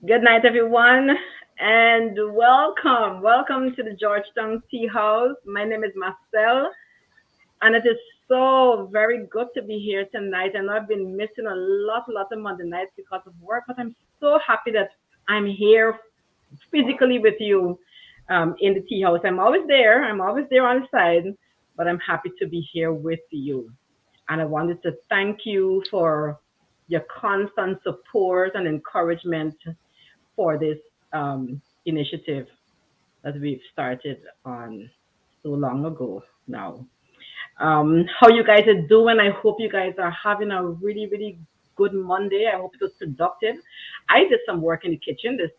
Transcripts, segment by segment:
Good night, everyone, and welcome. Welcome to the Georgetown Tea House. My name is Marcel, and it is so very good to be here tonight. I know I've been missing a lot of Monday nights because of work, but I'm so happy that I'm here physically with you in the tea house. I'm always there. I'm always there on the side, but I'm happy to be here with you. And I wanted to thank you for your constant support and encouragement for this initiative that we've started on so long ago now. How you guys are doing? I hope you guys are having a really good Monday. I hope it was productive. I did some work in the kitchen this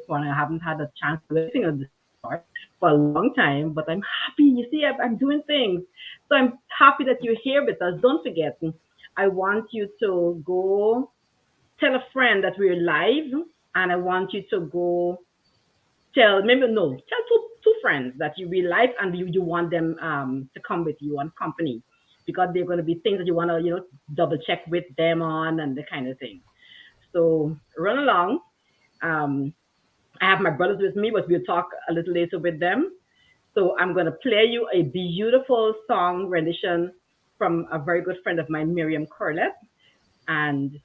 morning. I haven't had a chance to do anything of this sort for a long time, but I'm happy. You see, I'm doing things, so I'm happy that you're here with us. Don't forget, I want you to go tell a friend that we're live, and I want you to go tell maybe no tell two friends that you really like and you want them to come with you on company because they're going to be things that you want to double check with them on and the kind of thing. So run along. um I have my brothers with me, but we'll talk a little later with them. So I'm going to play you a beautiful song rendition from a very good friend of mine, Miriam Corlett. And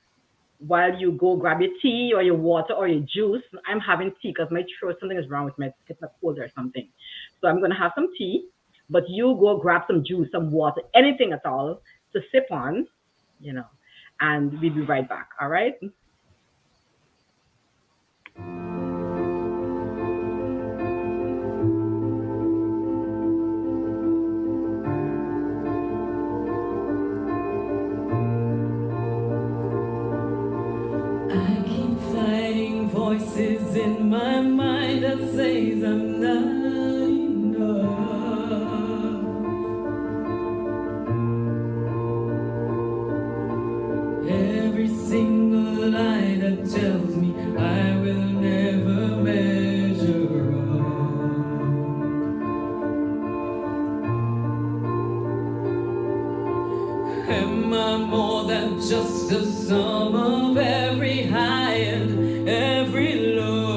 while you go grab your tea or your water or your juice. I'm having tea because my throat, something is wrong with me. It's getting a cold or something. So I'm going to have some tea, but you go grab some juice, some water, anything at all to sip on, you know, and we'll be right back. All right. I keep fighting voices in my mind that says I'm not enough. Every single lie that tells me I will never measure up. Am I more than just a sum of every high and every low?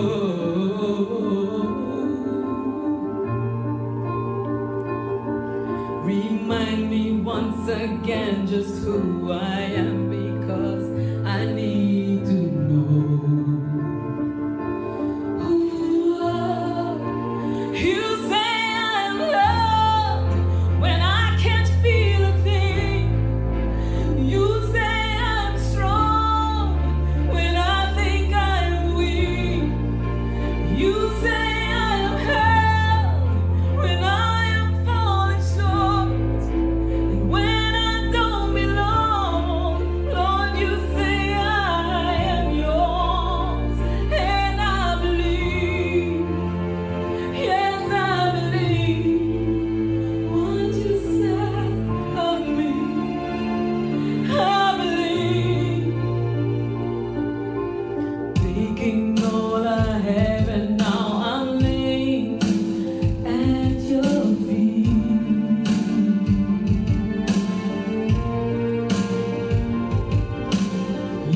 Remind me once again just who I am because I need to know. Ooh, you say I'm loved when I can't feel a thing. You say I'm strong when I think I am weak. You say I am held when I am falling short. And when I don't belong, Lord, you say I am yours. And I believe, yes, I believe what you said of me. I believe, taking all I have, and now I'm laying at your feet.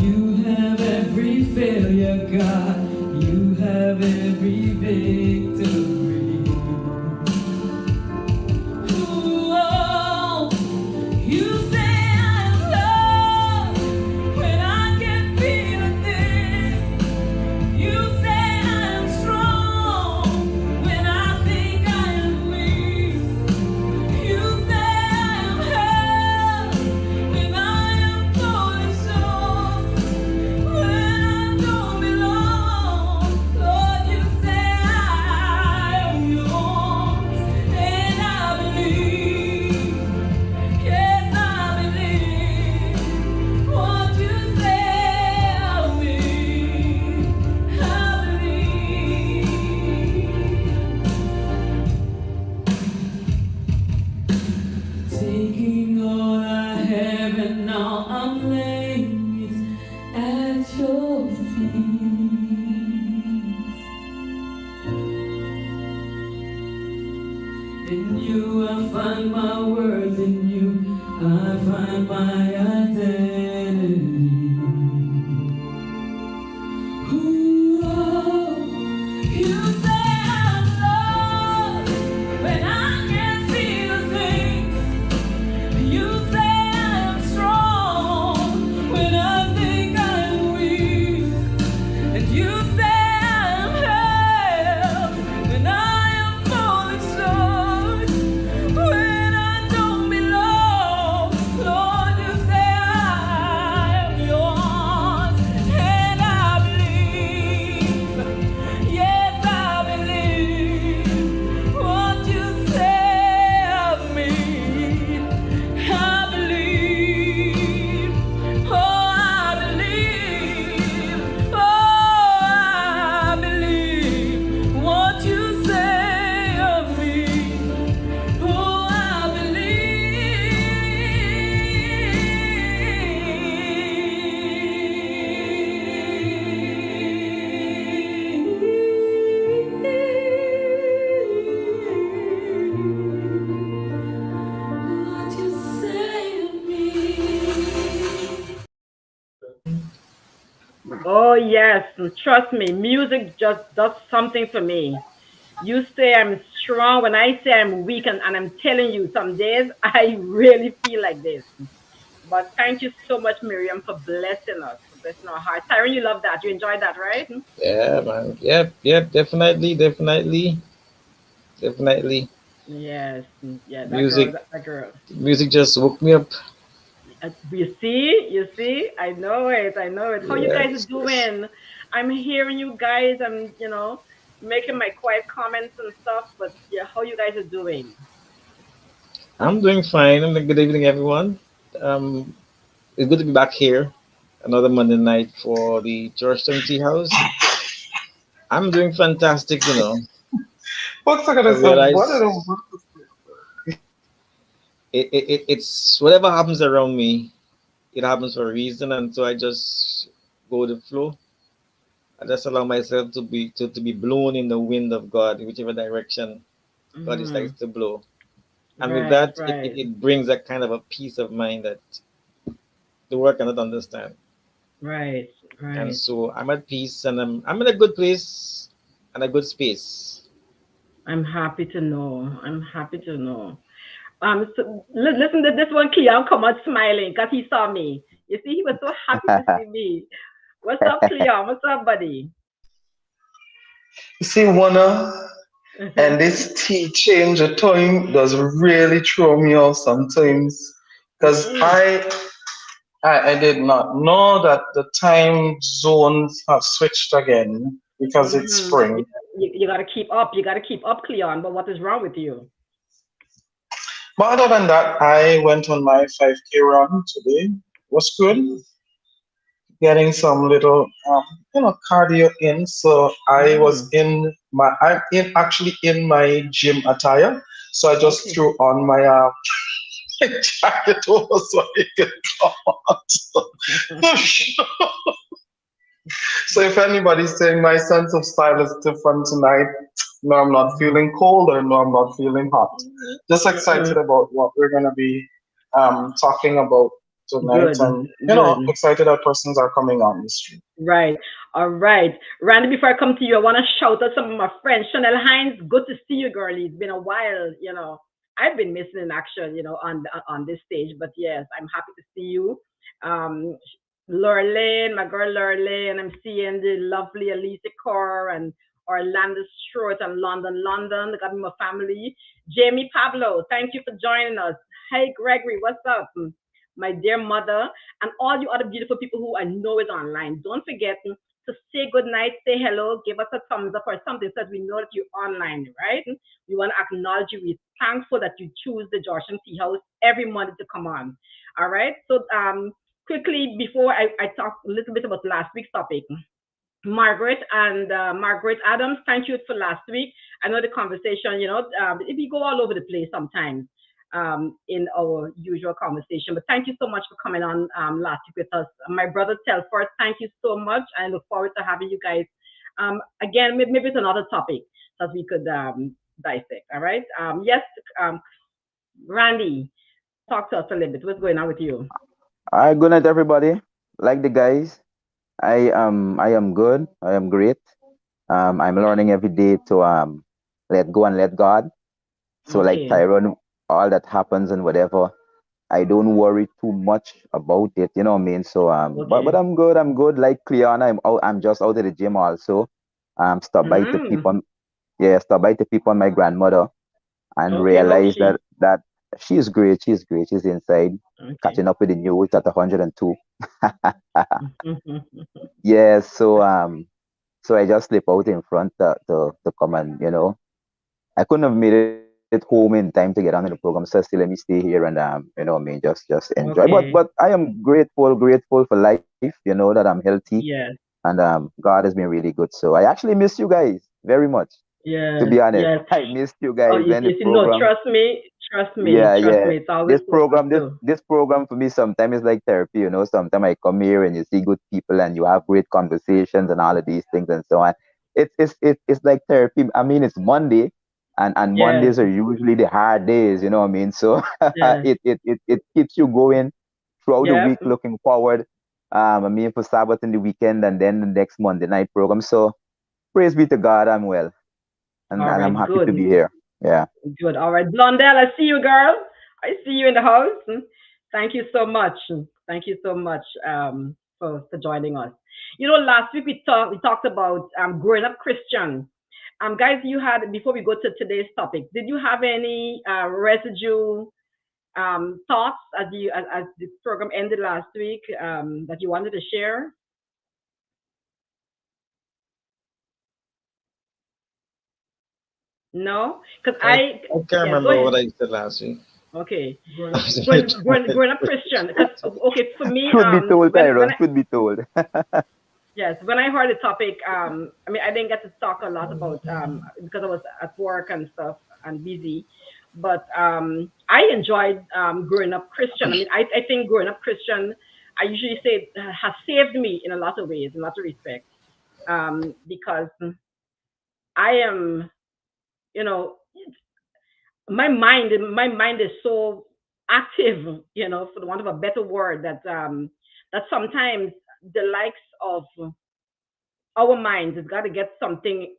You have every failure, God. You have every victory. Ooh, you say I'm loved when I can't feel a thing. You say I'm strong when I think I am weak. You say I'm held when I am falling short. When I don't belong, Lord, you say I am yours. And I believe, yes, I believe what you say of me. I believe, taking all I have, and now I'm laying it at your feet. In you I find my worth, in you I find my identity. Ooh. Oh yes, trust me, music just does something for me. You say I'm strong when I say I'm weak, and I'm telling you, some days I really feel like this. But thank you so much, Miriam, for blessing us, for blessing our hearts. Tyron, you love that. You enjoyed that, right? Yeah, man. Yep, yep, definitely, definitely, definitely. Yes, yeah, that girl, Music, that girl. music just woke me up. You see, I know it, I know it. How you guys are Yes, yes. doing? I'm hearing you guys. I'm, making my quiet comments and stuff. But yeah, how you guys are doing? I'm doing fine. Good evening, everyone. Um, it's good to be back here. Another Monday night for the Georgetown Tea House. I'm doing fantastic, you know. What's I I gonna say? What realize did I it's whatever happens around me, it happens for a reason, and so I just go with the flow. I just allow myself to be blown in the wind of God, whichever direction God decides Hmm. to blow. And with Right, that, right, it brings a kind of a peace of mind that the world cannot understand. right, And right. so I'm at peace and I'm in a good place and a good space. I'm happy to know. I'm happy to know. So, listen to this one, Cleon come out smiling because he saw me. You see, he was so happy to see me. What's up, Cleon? What's up, buddy? You see, Wanna, and this tea change of time does really throw me off sometimes because Mm-mm. I did not know that the time zones have switched again because it's Mm-hmm. spring. You got to keep up. You got to keep up, Cleon. But what is wrong with you? But other than that, I went on my 5K run today. Was good. Getting some little cardio in. So Mm. I'm in actually in my gym attire. So I just Okay. threw on my jacket over so I could come out. So if anybody's saying my sense of style is different tonight, no, I'm not feeling cold or no, I'm not feeling hot. Just excited Mm-mm. about what we're gonna be talking about tonight, Good, and good. excited that persons are coming on the street. Right. All right. Randy, before I come to you, I want to shout out some of my friends. Chanel Hines, good to see you, girlie. It's been a while, I've been missing in action, on this stage. But yes, I'm happy to see you. Um, Lorraine, my girl Lorraine, I'm seeing the lovely Alicia Core and Orlando Stewart and London. Got me my family. Jamie Pablo, thank you for joining us. Hey, Gregory, what's up? My dear mother, and all you other beautiful people who I know is online. Don't forget to say good night, say hello, give us a thumbs up or something so that we know that you're online, right? We want to acknowledge you. We're thankful that you choose the Georgian Tea House every Monday to come on. All right. So quickly before I talk a little bit about last week's topic, Margaret and Margaret Adams, thank you for last week. I know the conversation, we go all over the place sometimes in our usual conversation, but thank you so much for coming on last week with us. My brother Telford, thank you so much. I look forward to having you guys again. Maybe it's another topic that we could dissect. All right. Yes, um, Randy, talk to us a little bit. What's going on with you? All right, good night, everybody. Like the guys, I am good. I am great. I'm learning every day to let go and let God. So like Okay. Tyrone, all that happens and whatever, I don't worry too much about it. You know what I mean? So but Okay. I'm good. I'm good. Like Cleona, I'm just out of the gym also. Stop by to peep Mm, on stop by to peep on my grandmother and okay. How's realize she? that she's great. She's great. She's inside, Okay. catching up with the news at 102. Yeah, so I just slip out in front to come and I couldn't have made it home in time to get on the program. So still let me stay here and what I mean, just enjoy. But Okay. I am grateful for life. That I'm healthy Yes. and God has been really good. So I actually miss you guys very much. To Yes. be honest, Yes. I missed you Oh, guys and the you see, no, program. trust me. Trust me. Yeah, Trust yeah. me. It's always This so good program, this too. this program for me sometimes is like therapy. Sometimes I come here and you see good people and you have great conversations and all of these things and so on. It's like therapy. I mean, it's Monday, and Yes. Mondays are usually the hard days. You know what I mean? So Yeah. it keeps you going throughout the Yep. week, looking forward. I mean, for Sabbath in the weekend and then the next Monday night program. So praise be to God, I'm well, All and I'm right, happy to good. be here. Yeah. Good. All right. Blondell, I see you, girl. I see you in the house. Thank you so much. Thank you so much for joining us. You know, last week we talked about growing up Christian. Guys, you had before we go to today's topic, did you have any residue thoughts as the program ended last week that you wanted to share? No, because I, I I can't yeah. Go remember what ahead. I said last week. Okay. I was very tired. Growing up Christian. Because okay, for me, Truth be told, when Tyrone, I truth be told. yes, when I heard the topic, I mean, I didn't get to talk a lot about because I was at work and stuff and busy. But I enjoyed growing up Christian. I mean, I think growing up Christian, I usually say has saved me in a lot of ways, in a lot of respects, because I am, you know, my mind is so active, for the want of a better word, that sometimes the likes of our minds has got to get something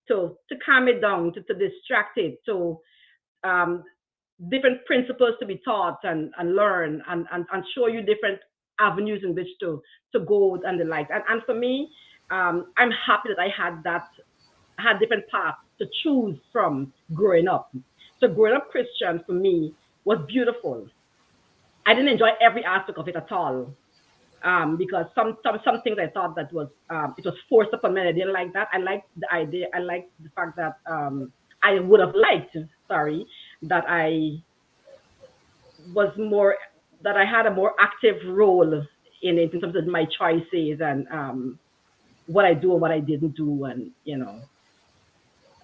to calm it down, to distract it, to um, different principles to be taught and learn and show you different avenues in which to go and the like. And for me, I'm happy that I had different paths to choose from growing up. So growing up Christian for me was beautiful. I didn't enjoy every aspect of it at all. Because some things I thought that was it was forced upon me. I didn't like that. I liked the idea. I liked the fact that I would have liked, sorry, that I was more that I had a more active role in it in terms of my choices and what I do and what I didn't do, and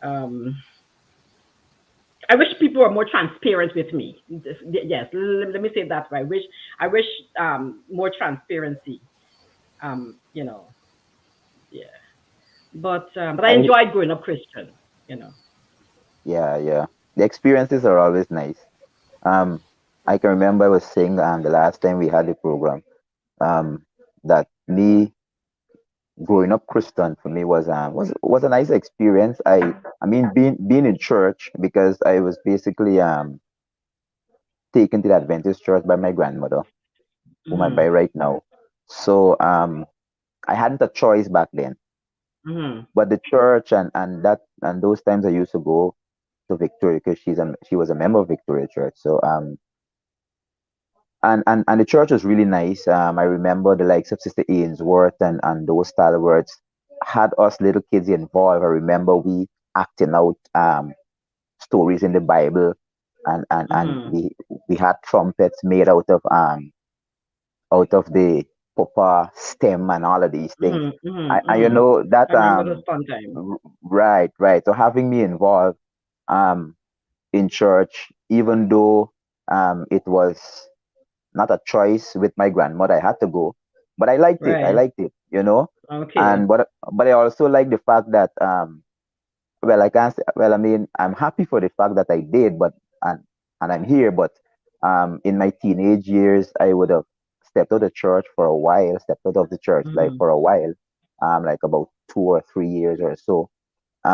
um, I wish people were more transparent with me. Yes, let me say that way. I wish more transparency. You know, yeah. But I I enjoyed growing up Christian. You know. Yeah, yeah. The experiences are always nice. Um, I can remember I was saying the last time we had the program that me growing up Christian for me was a nice experience. I mean being in church because I was basically taken to the Adventist church by my grandmother, whom I'm Mhm. by right now. So I hadn't a choice back then. Mhm. But the church and those times I used to go to Victoria because she was a member of Victoria Church. So and the church was really nice. I remember the likes of Sister Ainsworth and those stalwarts had us little kids involved. I remember we acting out stories in the Bible, and Mhm. we had trumpets made out of the papa stem and all of these things. Mhm. Mhm. I you Mhm. know that I remember those fun times. right. So having me involved um in church, even though it was not a choice with my grandmother. I had to go, but I liked it. I Right. liked it, you know. Okay. And but I also like the fact that well, I can't say, well, I mean, I'm happy for the fact that I did, but and and I'm here. But in my teenage years, I would have stepped out of church for a while, stepped out of the church like Mhm. for a while, like about 2 or 3 years or so.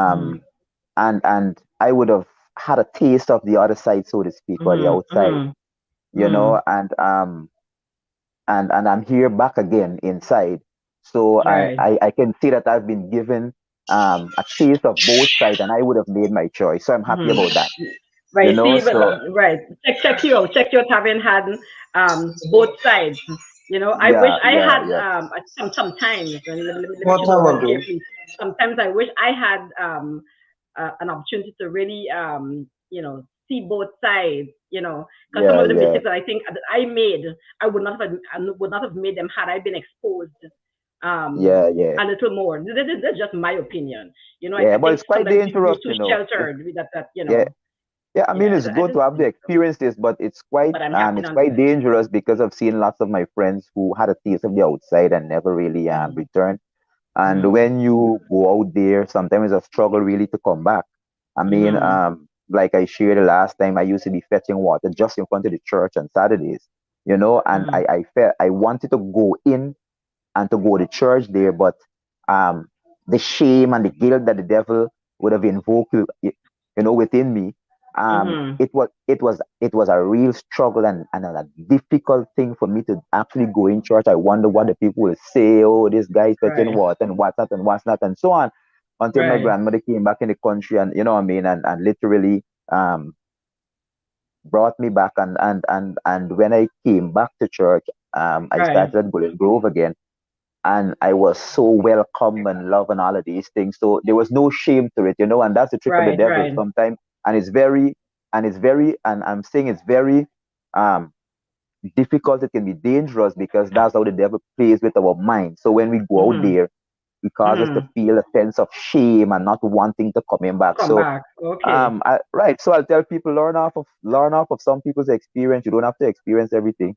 Mhm. Um, and I would have had a taste of the other side, so to speak, or the Mhm. outside, Mhm. you know, Mhm. and I'm here back again inside. So Right. I can see that I've been given a taste of both sides, and I would have made my choice. So I'm happy Mhm. about that. You Right. know, See, so right. Check you out. Check you out. Having had both sides. I wish yeah, I yeah, had yeah, sometimes. And let me What choose I the will word do? carefully. Sometimes I wish I had an opportunity to really see both sides. Because some yeah, of the yeah, mistakes that I think that I made, I would not have made them had I been exposed um yeah, yeah, a little more. That's just my opinion. I yeah. But think it's quite sometimes we're dangerous, too you know. sheltered with that. Yeah, yeah. I mean, Yeah, it's I good to didn't have the think so. experiences, but But I'm happy it's quite nonetheless. dangerous because I've seen lots of my friends who had a taste of the outside and never really Mm-hmm. returned. And Mm-hmm. when you go out there, sometimes it's a struggle really to come back. I mean, Mm-hmm. like I shared the last time, I used to be fetching water just in front of the church on Saturdays. and Mm-hmm. I felt I wanted to go in and to go to church there, but um, the shame and the guilt that the devil would have invoked, within me, Mm-hmm. it was a real struggle and a difficult thing for me to actually go in church. I wonder what the people will say. Oh, this guy is touching Right. what and what's not, and so on. Until my Right. grandmother came back in the country, and what I mean, and literally um, brought me back, and when I came back to church, I Right. started at Golden Grove again, and I was so welcome and love and all of these things. So there was no shame to it, and that's the trick of the Right. devil Right. sometimes. And I'm saying it's very um difficult. It can be dangerous because that's how the devil plays with our mind. So when we go out Mm-hmm. there, he causes us to Mm-hmm. feel a sense of shame and not wanting to coming back. Come So back. Okay. right. So I'll tell people learn off of some people's experience. You don't have to experience everything.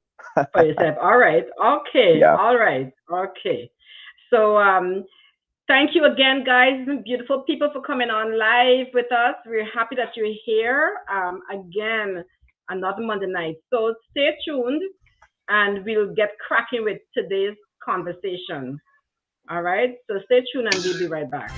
For yourself. All right. Okay. Yeah. All right. Okay. So thank you again, guys, beautiful people, for coming on live with us. We're happy that you're here. Again, another Monday night. So stay tuned and we'll get cracking with today's conversation. All right. So stay tuned and we'll be right back.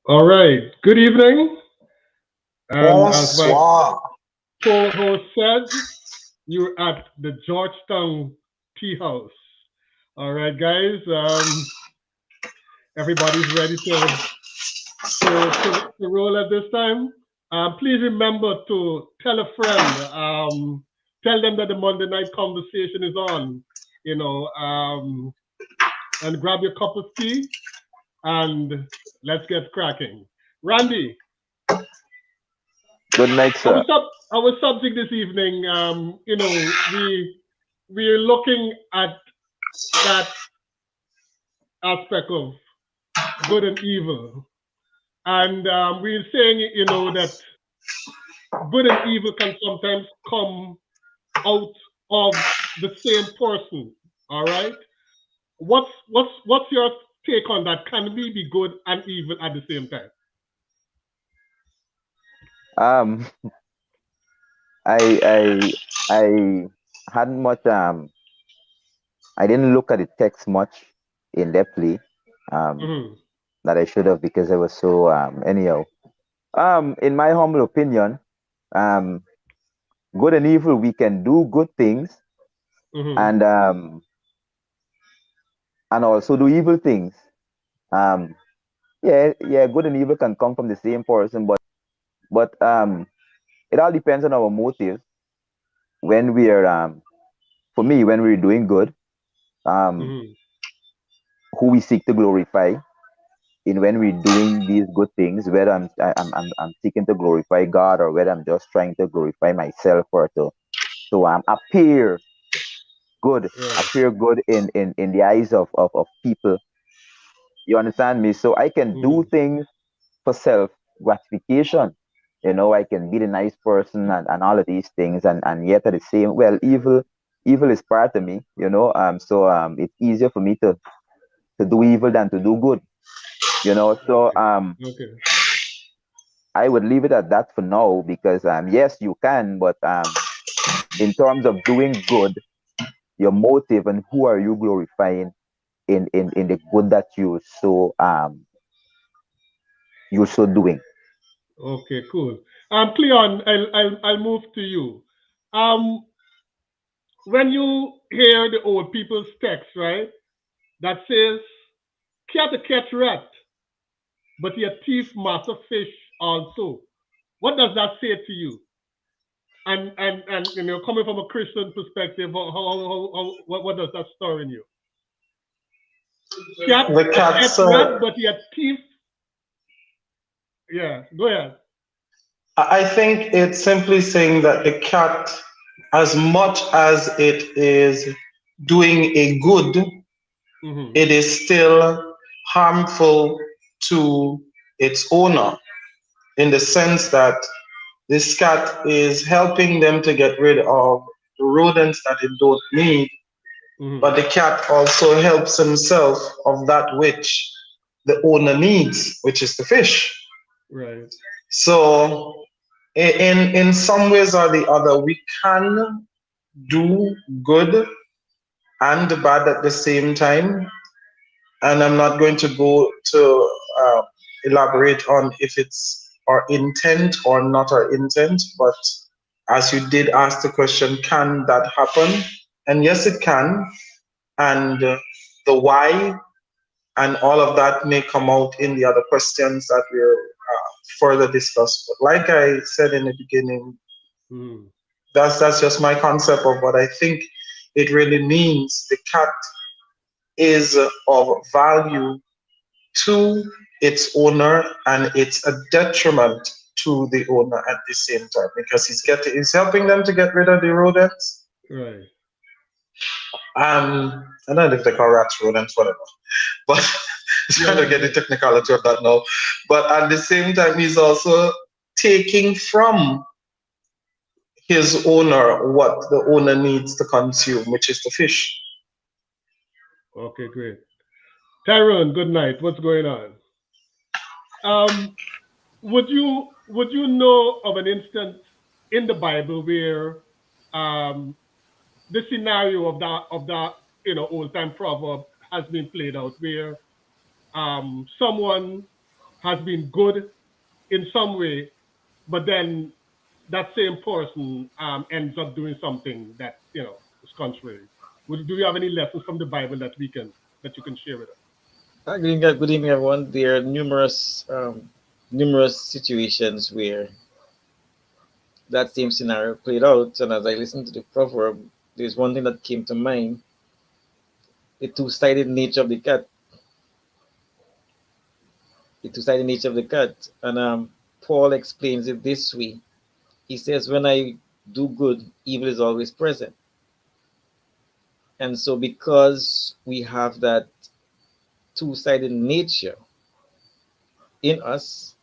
All right. Good evening. And as my Bonsoir. co-host said, you're at the Georgetown Tea House. All right, guys. Everybody's ready to roll at this time. Please remember to tell a friend. Tell them that the Monday night conversation is on. You know, and grab your cup of tea and let's get cracking. Randy, Good night, our sir. our subject this evening, we're looking at that aspect of good and evil, and we're saying, that good and evil can sometimes come out of the same person. All right, what's your take on that? Can we be good and evil at the same time? Um, I I I hadn't much I didn't look at the text much in depthly um Hmm. that I should have because I was so anyhow. In my humble opinion, um good and evil, we can do good things Hmm. and also do evil things. Um yeah, good and evil can come from the same person, but it all depends on our motive when we're for me when we're doing good, um Hmm. who we seek to glorify in when we're doing these good things, whether I'm seeking to glorify God or whether I'm just trying to glorify myself or to good, Right. appear good in the eyes of people. You understand me? So I can do Hmm. things for self gratification. I can be the nice person and all of these things, and yet at the same, well, evil is part of me. So it's easier for me to do evil than to do good. So Okay. Okay. I would leave it at that for now because yes, you can, but in terms of doing good, your motive and who are you glorifying in the good that you're so doing. Okay, cool. Cleon, I'll move to you. Um, when you hear the old people's text, right, that says, "Cat a catch rat, but your thief master fish also." What does that say to you? And you know, coming from a Christian perspective, what does that stir in you? Cat, The a cat cats rat, are. but yet thief. Yeah, go ahead. I think it's simply saying that the cat, as much as it is doing a good, Mm-hmm. it is still harmful to its owner in the sense that this cat is helping them to get rid of the rodents that it don't need, but Mm-hmm. the cat also helps himself of that which the owner needs, which is the fish. Right. So in some ways or the other, we can do good and bad at the same time. And I'm not going to go to elaborate on if it's our intent or not our intent, but as you did ask the question, can that happen? And yes, it can. And the why and all of that may come out in the other questions that we'll further discuss. But like I said in the beginning, Mm-hmm. that's just my concept of what I think it really means. The cat is of value to its owner, and it's a detriment to the owner at the same time because he's helping them to get rid of the rodents. Right. I don't know if they call rats rodents, whatever. But Yeah, trying yeah, to get the yeah. technicality of that now. But at the same time, he's also taking from his owner what the owner needs to consume, which is the fish. Okay, great. Tyrone, good night. What's going on? Um, would you know of an instance in the Bible where um the scenario of that old time proverb has been played out where someone has been good in some way, but then that same person ends up doing something that is contrary. Do you have any lessons from the Bible that you can share with us? Good evening, everyone. There are numerous situations where that same scenario played out, and as I listened to the proverb, there's one thing that came to mind: the two-sided nature of the cat. The two-sided nature of the cat, and Paul explains it this way. He says, "When I do good, evil is always present." And so, because we have that two-sided nature in us,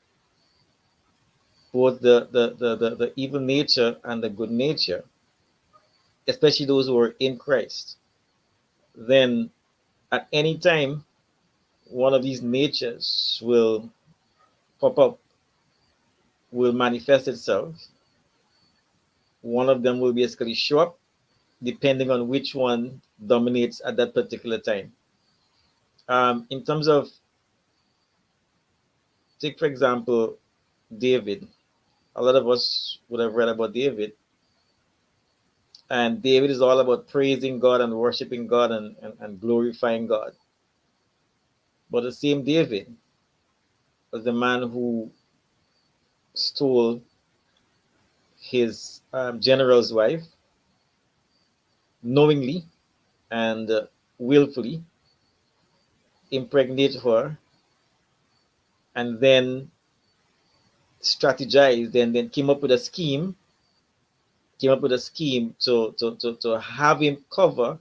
both the evil nature and the good nature, especially those who are in Christ, then at any time, one of these natures will pop up, will manifest itself. One of them will basically show up, depending on which one dominates at that particular time. In terms of, take for example, David. A lot of us would have read about David, and David is all about praising God and worshiping God and glorifying God. But the same David was the man who stole his general's wife knowingly and willfully, impregnate her, and then strategized and then came up with a scheme to have him cover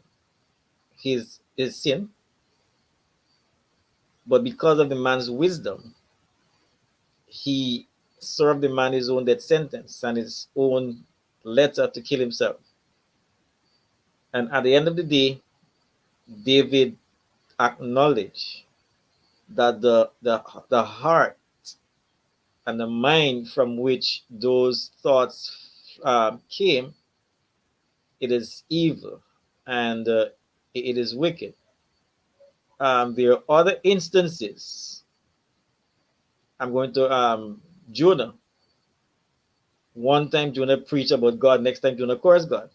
his sin. But because of the man's wisdom, he served the man his own death sentence and his own letter to kill himself. And at the end of the day, David acknowledged that the heart and the mind from which those thoughts came, it is evil and it is wicked. There are other instances. I'm going to Jonah. One time Jonah preached about God, next time Jonah cursed God.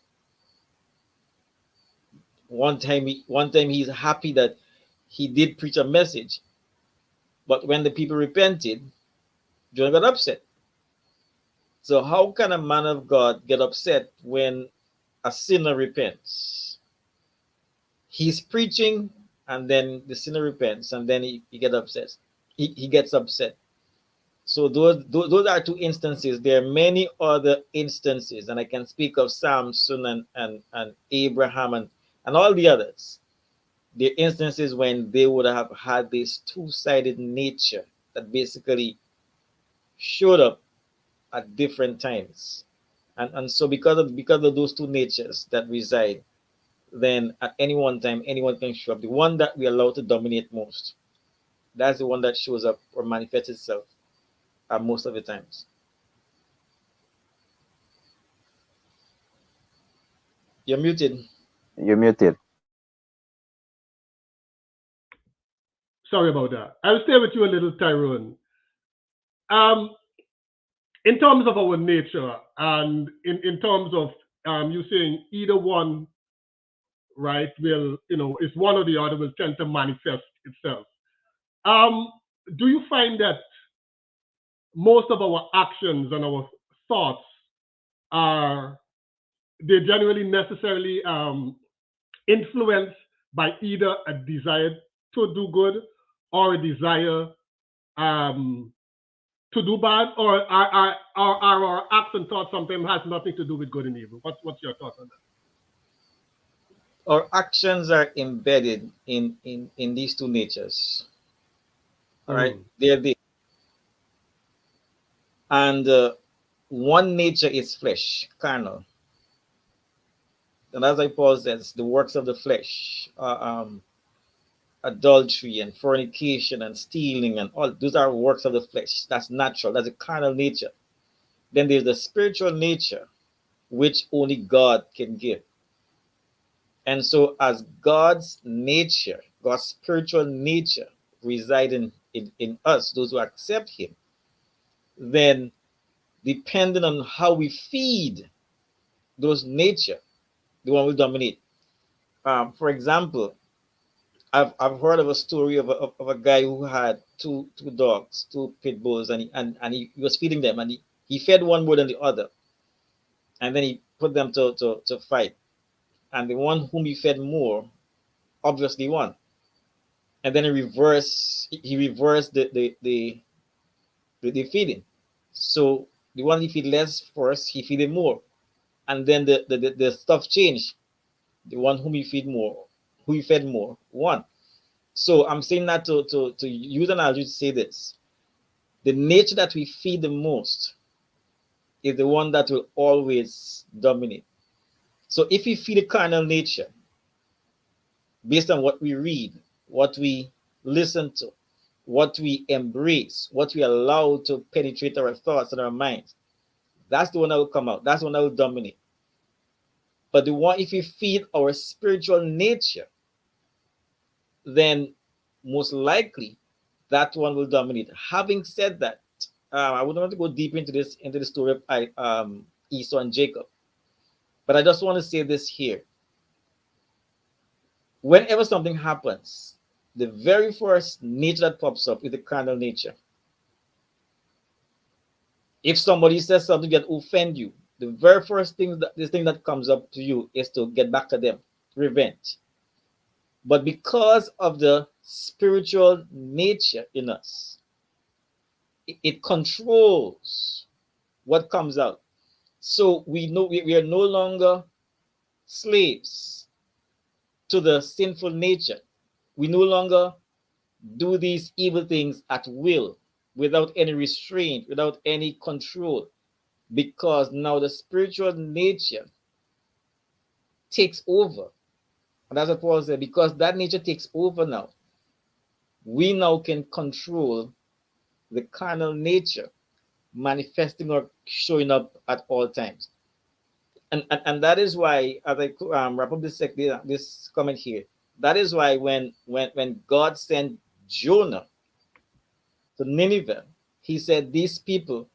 One time he's happy that he did preach a message, but when the people repented, Jonah got upset. So how can a man of God get upset when a sinner repents? He's preaching, and then the sinner repents, and then he gets upset. He gets upset. So those are two instances. There are many other instances, and I can speak of Samson and Abraham and all the others. The instances when they would have had this two-sided nature that basically showed up at different times. And so because of those two natures that reside, then at any one time anyone can show up. The one that we allow to dominate most, that's the one that shows up or manifests itself most of the times. You're muted. You're muted. Sorry about that. I'll stay with you a little, Tyrone. Um, in terms of our nature and in terms of you saying either one, right, will, if one or the other will tend to manifest itself. Um, do you find that most of our actions and our thoughts are they generally necessarily influenced by either a desire to do good or a desire um, to do bad, or are our acts and thoughts sometimes has nothing to do with good and evil? What's your thoughts on Our actions are embedded in these two natures. that? All right, they're there. And one nature is flesh, carnal. And as I Paul says, the works of the flesh, adultery and fornication and stealing and all those are works of the flesh. That's natural. That's a carnal nature. Then there's the spiritual nature, which only God can give. And so, as God's nature, God's spiritual nature residing in us, those who accept Him, then depending on how we feed those nature, the one will dominate. For example, I've heard of a story of a guy who had two dogs, two pit bulls, and he was feeding them, and he fed one more than the other, and then he put them to fight, and the one whom he fed more obviously won, and then he reversed the feeding, so the one he feed less first, he feed him more, and then the stuff changed. The one who he fed more won. So I'm saying that to use an analogy to say this. The nature that we feed the most is the one that will always dominate. So if we feed a carnal nature based on what we read, what we listen to, what we embrace, what we allow to penetrate our thoughts and our minds, that's the one that will come out. That's the one that will dominate. But the one, if we feed our spiritual nature, then most likely that one will dominate. Having said that, I wouldn't want to go deep into the story of Esau and Jacob, but I just want to say this here. Whenever something happens, the very first nature that pops up is the carnal nature. If somebody says something that offend you, the very first thing that comes up to you is to get back to them, revenge. But because of the spiritual nature in us, it controls what comes out. So we know we are no longer slaves to the sinful nature. We no longer do these evil things at will, without any restraint, without any control, because now the spiritual nature takes over. And that's what Paul said, because that nature takes over now, we now can control the carnal nature manifesting or showing up at all times. And that is why, as I wrap up this comment here, that is why when God sent Jonah to Nineveh, he said, these people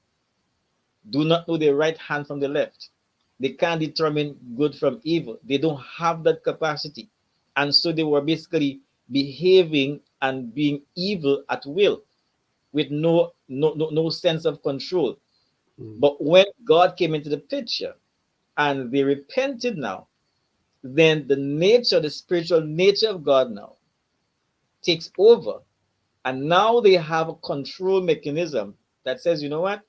do not know their right hand from the left. They can't determine good from evil. They don't have that capacity. And so they were basically behaving and being evil at will with no sense of control. But when God came into the picture and they repented now, then the nature, the spiritual nature of God now takes over. And now they have a control mechanism that says, you know what?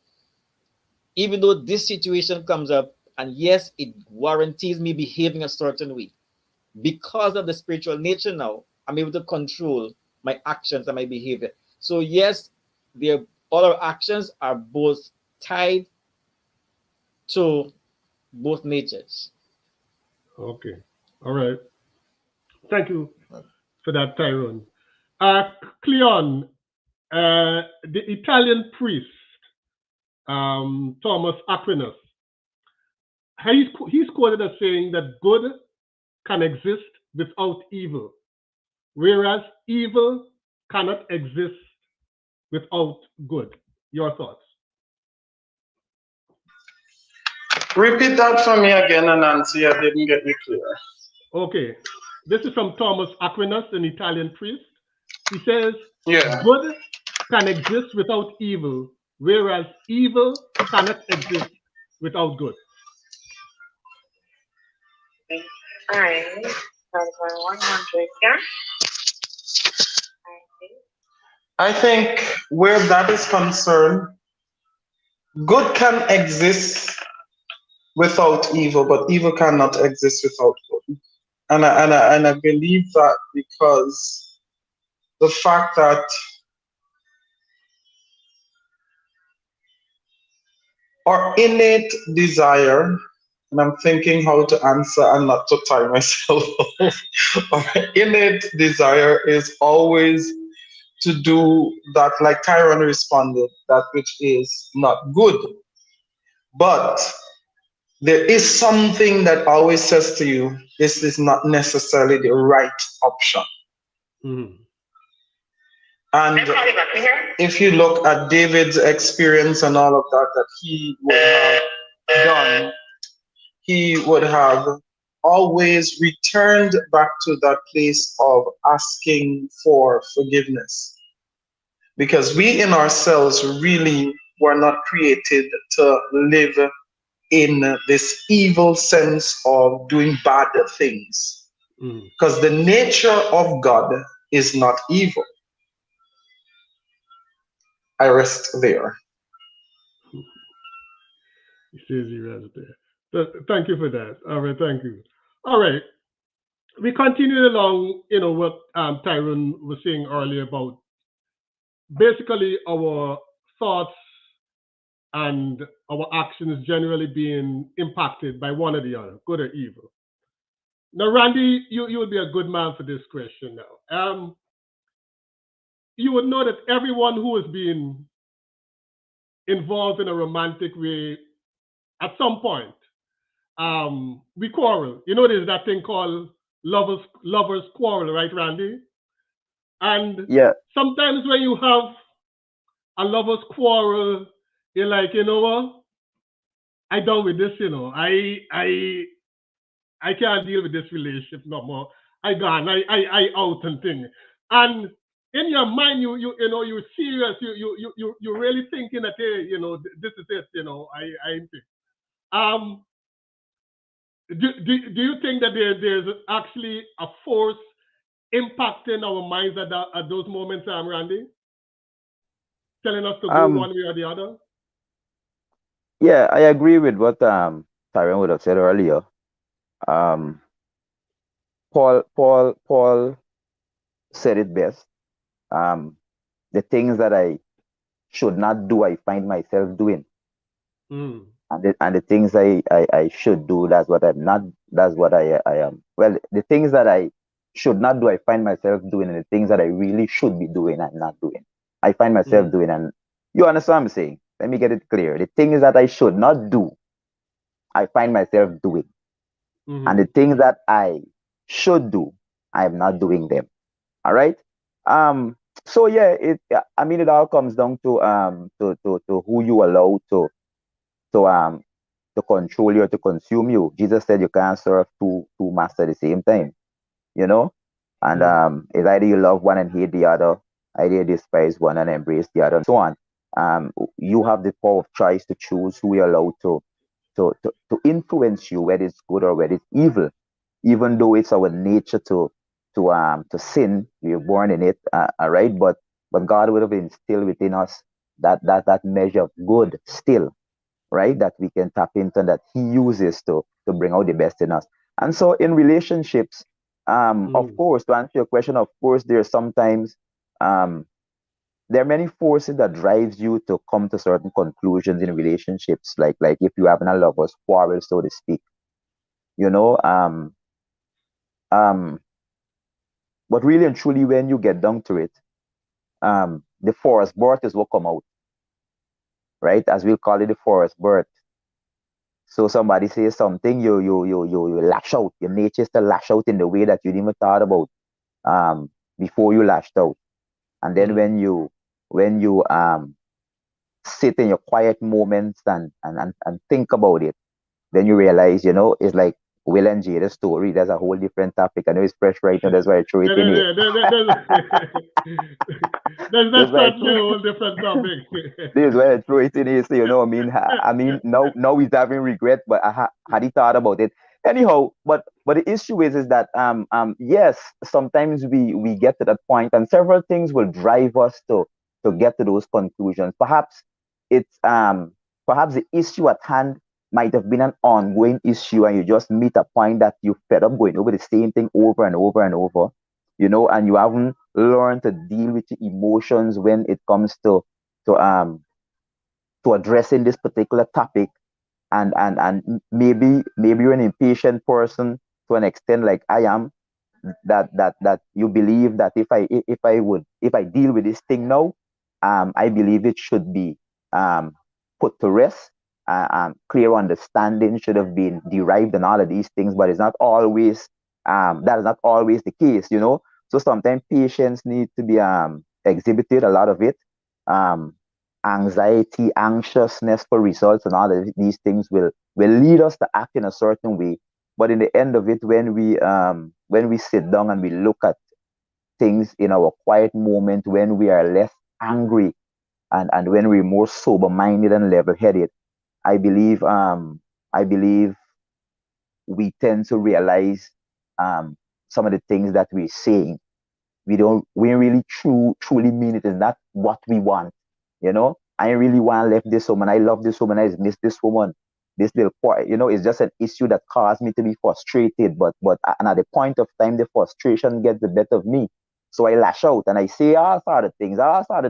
Even though this situation comes up, and yes, it warranties me behaving a certain way, because of the spiritual nature now, I'm able to control my actions and my behavior. So yes, all our actions are both tied to both natures. Okay. All right. Thank you for that, Tyrone. Cleon, the Italian priest, Thomas Aquinas, he's quoted as saying that good can exist without evil, whereas evil cannot exist without good. Your thoughts? Repeat that for me again, Nancy. I didn't get you clear. Okay. This is from Thomas Aquinas, an Italian priest. He says, Yeah. good can exist without evil, whereas evil cannot exist without good. All right. 100, yeah? I think where that is concerned, good can exist without evil, but evil cannot exist without good. And I believe that because the fact that our innate desire, and I'm thinking how to answer and not to tie myself off, our innate desire is always to do that, like Tyrone responded, that which is not good. But there is something that always says to you, this is not necessarily the right option. Mm-hmm. And if you look at David's experience and all of that, that he would have done, he would have always returned back to that place of asking for forgiveness. Because we in ourselves really were not created to live in this evil sense of doing bad things. Because the nature of God is not evil. I rest there. He says he rests there. So, thank you for that. All right, thank you. All right, we continue along, what Tyrone was saying earlier about basically our thoughts and our actions generally being impacted by one or the other, good or evil. Now, Randy, you would be a good man for this question now. You would know that everyone who has been involved in a romantic way at some point, we quarrel. You know, there's that thing called lovers quarrel, right, Randy? And Yeah. sometimes when you have a lovers quarrel, you're like, you know what? I done with this, I can't deal with this relationship no more. I gone, I out and thing. And in your mind, you're serious. You're really thinking that, hey, this is it. I ain't think. Um, do you think that there's actually a force impacting our minds at those moments, Randy, telling us to go Um. one way or the other? Yeah, I agree with what Tyrone would have said earlier. Um. Paul said it best. Um. The things that I should not do, I find myself doing. Mm. And the things I should do, that's what I'm not, that's what I am. Well, the things that I should not do, I find myself doing, and the things that I really should be doing, I'm not doing. I find myself Mm. doing, and you understand what I'm saying? Let me get it clear. The things that I should not do, I find myself doing. And the Mm-hmm. things that I should do, I am not doing them. All right. So yeah, I mean, it all comes down to who you allow to um to control you or to consume you. Jesus said you can't serve two masters at the same time, you know? And Mm. it's either you love one and hate the other, either you despise one and embrace the other, and so on. You have the power of choice to choose who you allow to influence you, whether it's good or whether it's evil. Even though it's our nature to sin, we are born in it, all right. But God would have instilled within us that measure of good still, right? That we can tap into and that He uses to bring out the best in us. And so in relationships, of Mm. course, to answer your question, of course, there are sometimes um, there are many forces that drives you to come to certain conclusions in relationships. Like if you having a lovers quarrel, so to speak, you know. Um, but really and truly, when you get down to it, the forest birth is what come out, right? As we'll call it, the forest birth. So somebody says something, you lash out. Your nature is to lash out in the way that you didn't even thought about before you lashed out. And then Mm. when you sit in your quiet moments and think about it, then you realize, it's like Will and Jada's story. That's a whole different topic. I know it's fresh right now, that's why I threw it That- in here. that- that- that- that- That's that's why I certainly threw a whole different topic. this is why I threw it in here. So I mean, now he's having regret, but had he thought about it anyhow. But the issue is that yes, sometimes we get to that point, and several things will drive us to get to those conclusions. It's perhaps the issue at hand might have been an ongoing issue, and you just meet a point that you fed up going over the same thing over and over and over, and you haven't learned to deal with your emotions when it comes to um to addressing this particular topic, and maybe you're an impatient person to an extent like I am, that you believe that if I deal with this thing now, I believe it should be um put to rest. Clear understanding should have been derived and all of these things, but it's not always that is not always the case. So sometimes patience needs to be exhibited, a lot of it. um Anxiety, anxiousness for results, and all of these things will lead us to act in a certain way. But in the end of it, when we sit down and we look at things in our quiet moment, when we are less angry, and when we're more sober minded and level headed, I believe I believe we tend to realize some of the things that we're saying. We really truly mean it. Is not what we want. I really want to left this woman. I love this woman. I miss this woman. This little part, it's just an issue that caused me to be frustrated. But and at the point of time, the frustration gets the better of me. So I lash out and I say all sort of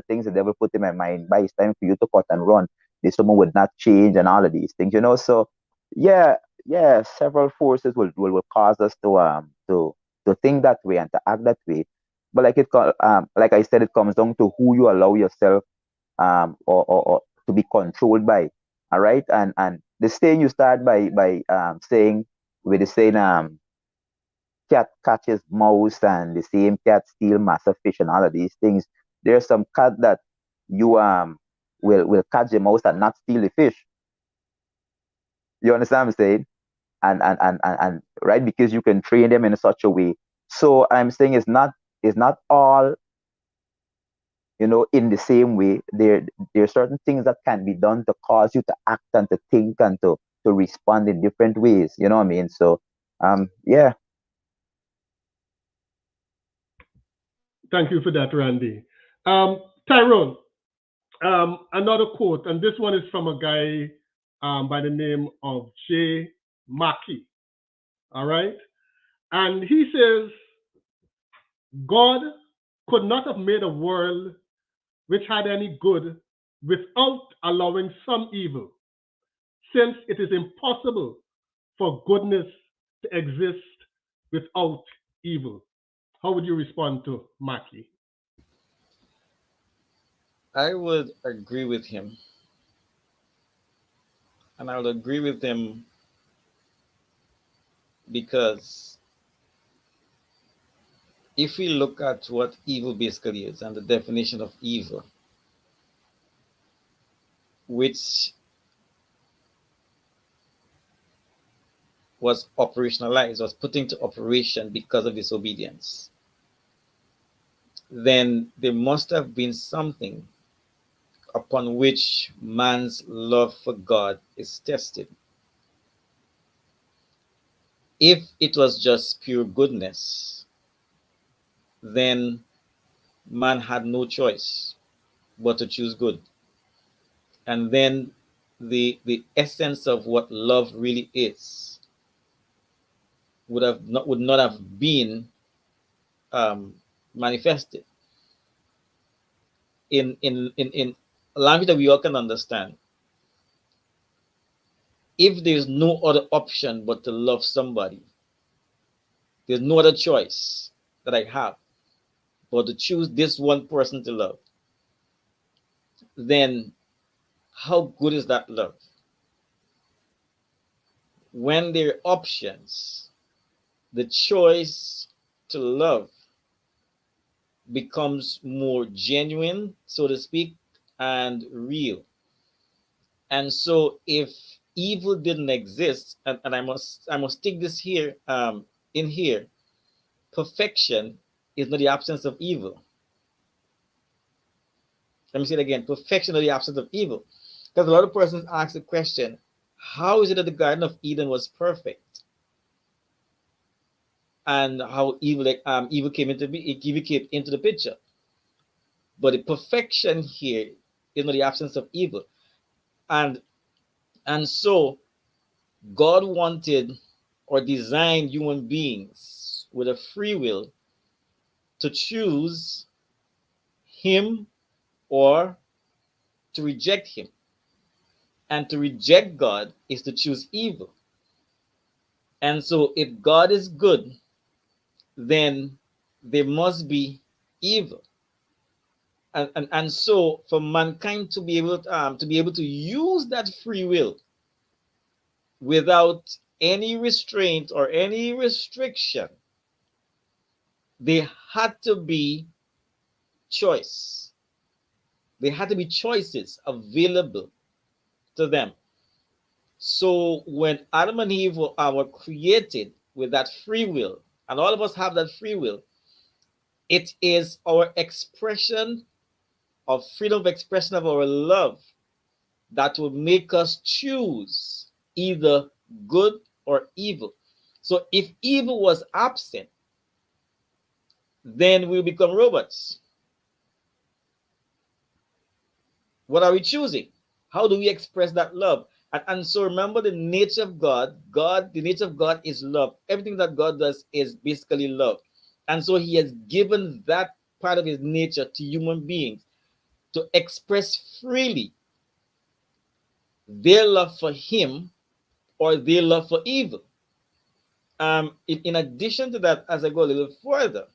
things the devil put in my mind. By it's time for you to cut and run. This woman would not change and all of these things. So yeah, yeah, several forces will cause us to think that way and to act that way. But like I said, it comes down to who you allow yourself or to be controlled by. All right, and the saying you start by saying with the saying cat catches mouse and the same cat steal massive fish and all of these things. There's some cat that you will catch the mouse and not steal the fish. You understand what I'm saying? And right, because you can train them in such a way. So I'm saying it's not all in the same way. There are certain things that can be done to cause you to act and to think and to respond in different ways. You know what I mean? So yeah. Thank you for that, Randy. Tyrone, another quote, and this one is from a guy by the name of J. Mackey. All right? And he says, God could not have made a world which had any good without allowing some evil, since it is impossible for goodness to exist without evil. How would you respond to Mackey? I would agree with him, and I would agree with him because if we look at what evil basically is and the definition of evil, which was operationalized, was put into operation because of disobedience, then there must have been something upon which man's love for God is tested. If it was just pure goodness, then man had no choice but to choose good. And then the essence of what love really is would not have been um, manifested in language that we all can understand. If there's no other option but to love somebody, there's no other choice that I have but to choose this one person to love, then how good is that love? When there are options, the choice to love becomes more genuine, so to speak, and real. And so if evil didn't exist, and I must take this here in here, perfection is not the absence of evil. Let me say it again. Perfection is the absence of evil. Because a lot of persons ask the question, how is it that the Garden of Eden was perfect? And how evil came into evil came into the picture. But the perfection here is not the absence of evil. And and so God wanted or designed human beings with a free will to choose him or to reject him. And to reject God is to choose evil. And so if God is good, then there must be evil. And so for mankind to be able to use that free will without any restraint or any restriction, there had to be choice. There had to be choices available to them. So when Adam and Eve were created with that free will, and all of us have that free will, it is our expression of freedom of expression of our love that will make us choose either good or evil. So if evil was absent, then we become robots. What are we choosing? How do we express that love? And so remember the nature of God. The nature of God is love. Everything that God does is basically love. And so he has given that part of his nature to human beings to express freely their love for him or their love for evil. In addition to that, as I go a little further,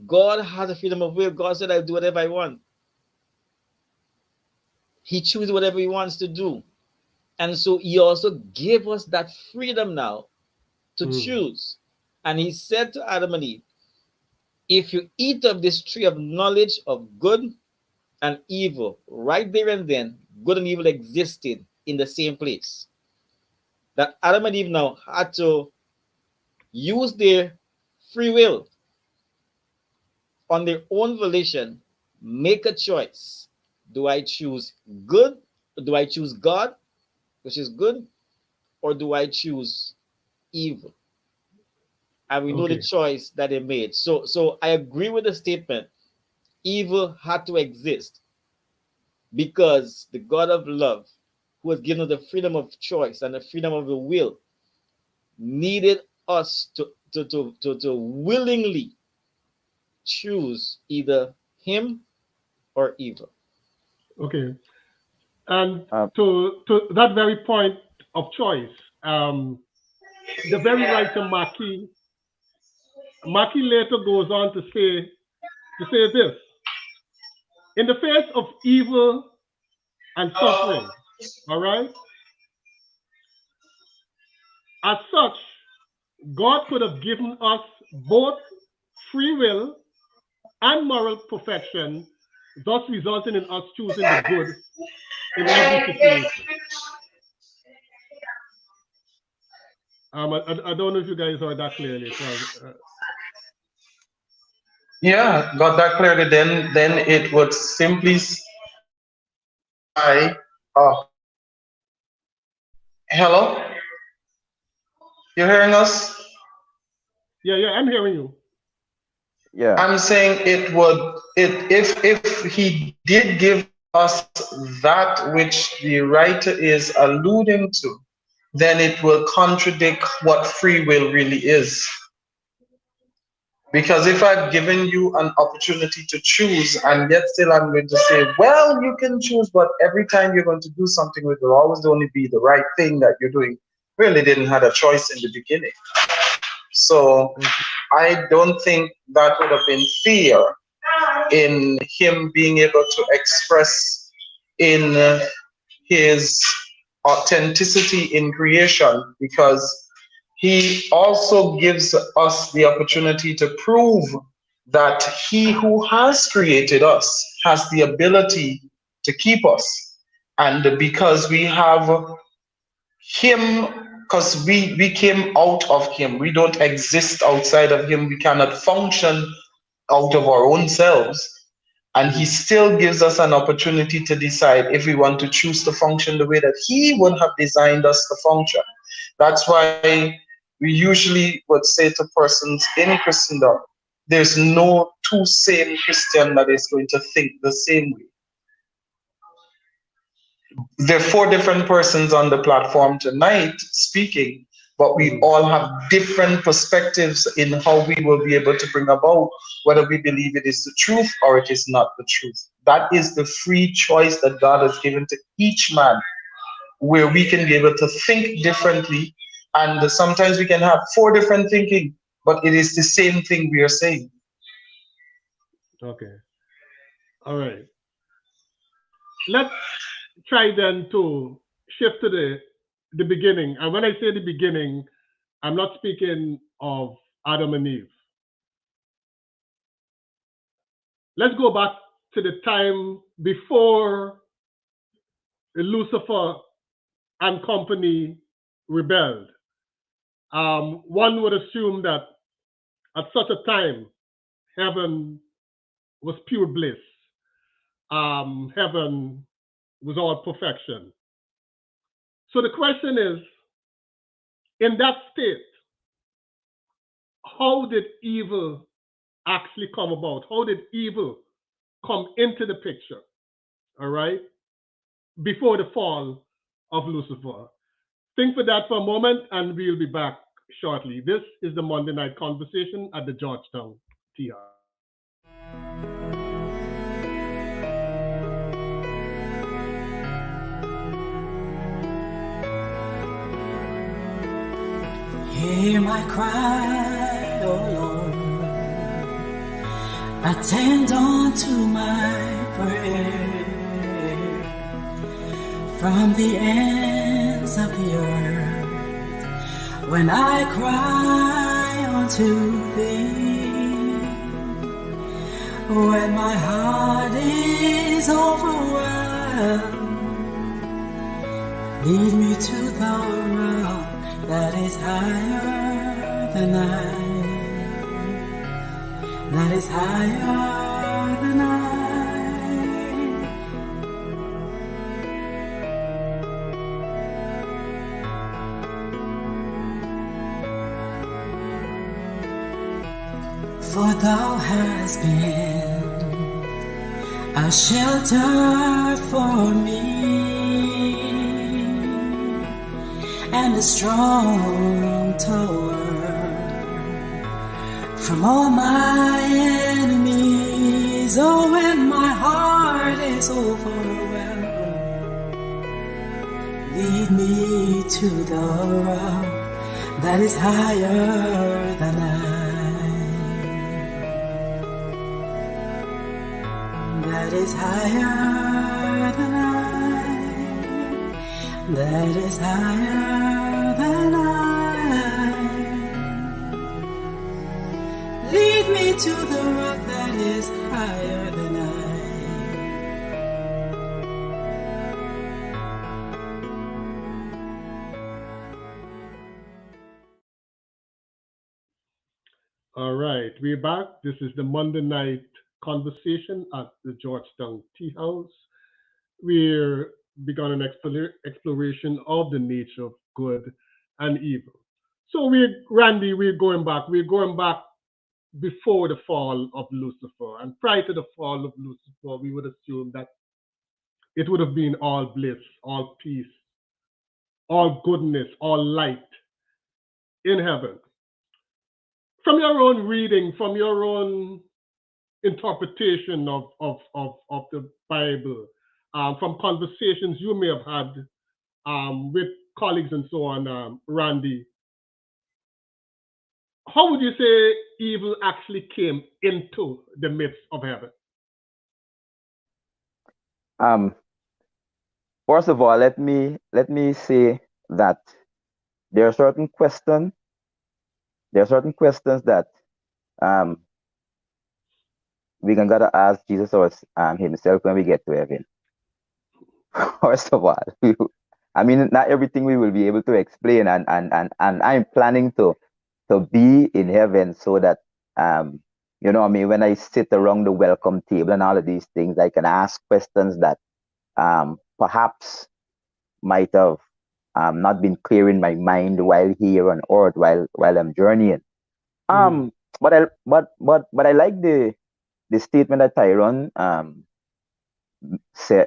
God has a freedom of will. God said, I'll do whatever I want. He chooses whatever he wants to do. And so he also gave us that freedom now to choose. And he said to Adam and Eve, if you eat of this tree of knowledge of good and evil, right there and then, good and evil existed in the same place. That Adam and Eve now had to use their free will on their own volition, make a choice. Do I choose good? Do I choose God, which is good? Or do I choose evil? And we know the Okay. choice that they made. So I agree with the statement. Evil had to exist because the God of love, who has given us the freedom of choice and the freedom of the will, needed us to willingly choose either him or evil. Okay. And Um, to that very point of choice, um, the very writer Mackey later goes on to say this: in the face of evil and suffering, all right, as such, God could have given us both free will and moral perfection, thus resulting in us choosing the good in every situation. I don't know if you guys heard that clearly. So, Yeah, got that clearly. Then it would simply signify. Oh, hello, you hearing us? Yeah, I'm hearing you. Yeah. I'm saying it would it if he did give us that which the writer is alluding to, then it will contradict what free will really is. Because if I've given you an opportunity to choose, and yet still I'm going to say, well, you can choose, but every time you're going to do something, it will always only be the right thing that you're doing. Really didn't have a choice in the beginning. So Okay. I don't think that would have been fair in him being able to express in his authenticity in creation, because he also gives us the opportunity to prove that he who has created us has the ability to keep us. And because we have him, because we came out of him, we don't exist outside of him, we cannot function out of our own selves, and he Mm. still gives us an opportunity to decide if we want to choose to function the way that he would have designed us to function. That's why we usually would say to persons in Christendom, there's no two same Christian that is going to think the same way. There are four different persons on the platform tonight speaking, but we Mm. all have different perspectives in how we will be able to bring about whether we believe it is the truth or it is not the truth. That is the free choice that God has given to each man, where we can be able to think differently. And sometimes we can have four different thinking, but it is the same thing we are saying. Okay. All right. Let's try then to shift to the beginning. And when I say the beginning, I'm not speaking of Adam and Eve. Let's go back to the time before Lucifer and company rebelled. One would assume that at such a time, heaven was pure bliss. Heaven was all perfection. So the question is, in that state, how did evil actually come about? How did evil come into the picture? All right, before the fall of Lucifer. Think for that for a moment, and we'll be back shortly. This is the Monday Night Conversation at the Georgetown Tea House. Hear my cry, oh Lord. Attend unto my prayer. From the ends of the earth, when I cry unto thee, when my heart is overwhelmed, lead me to the rock that is higher than I, that is higher than I. For thou hast been a shelter for me, and a strong tower from all my enemies. Oh, when my heart is overwhelmed, lead me to the rock that is higher than I, that is higher than I, that is higher than I. Lead me to the rock that is higher than I. All right, we're back. This is the Monday night conversation at the Georgetown Tea House. We're begun an exploration of the nature of good and evil. So Randy, we're going back. We're going back before the fall of Lucifer. And prior to the fall of Lucifer, we would assume that it would have been all bliss, all peace, all goodness, all light in heaven. From your own reading, from your own interpretation of the Bible, from conversations you may have had with colleagues and so on, Randy, how would you say evil actually came into the midst of heaven? Um, First of all, let me say that there are certain questions that um we can gotta ask Jesus or himself when we get to heaven. First of all, I mean, not everything we will be able to explain, and I'm planning to be in heaven so that I mean, when I sit around the welcome table and all of these things, I can ask questions that perhaps might have not been clear in my mind while here on earth, while I'm journeying. Mm, Um, but I like the statement that Tyrone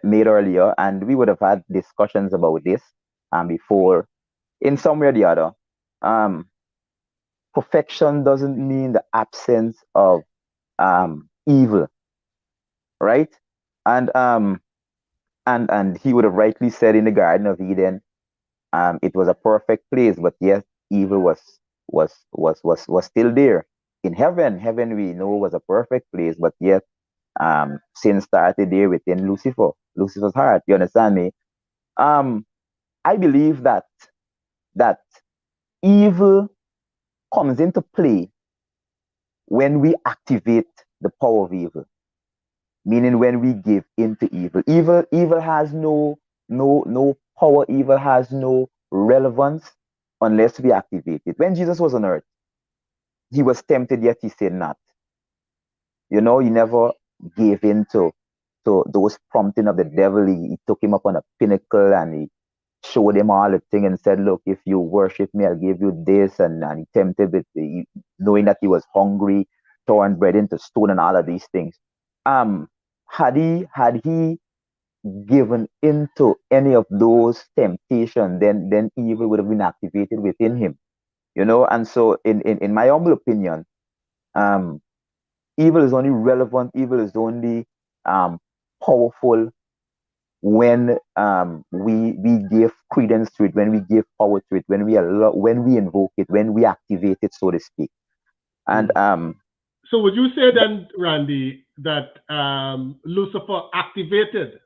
made earlier, and we would have had discussions about this before in some way or the other. Um, Perfection doesn't mean the absence of evil, right? And and he would have rightly said in the Garden of Eden, it was a perfect place, but yes, evil was still there. In heaven, heaven we know was a perfect place, but yet sin started there within Lucifer's heart. You understand me? Um, I believe that evil comes into play when we activate the power of evil, meaning when we give into evil. Evil has no power. Evil has no relevance unless we activate it. When Jesus was on earth, he was tempted, yet he said not. He never gave in to those prompting of the devil. He took him up on a pinnacle and he showed him all the thing and said, look, if you worship me, I'll give you this. And he tempted with knowing that he was hungry, turned bread into stone and all of these things. Um, had he given into any of those temptations, then evil would have been activated within him. And so in my humble opinion, um, evil is only relevant, evil is only um powerful when we give credence to it, when we give power to it, when we invoke it, when we activate it, so to speak. And mm. So would you say then, Randy, that Lucifer activated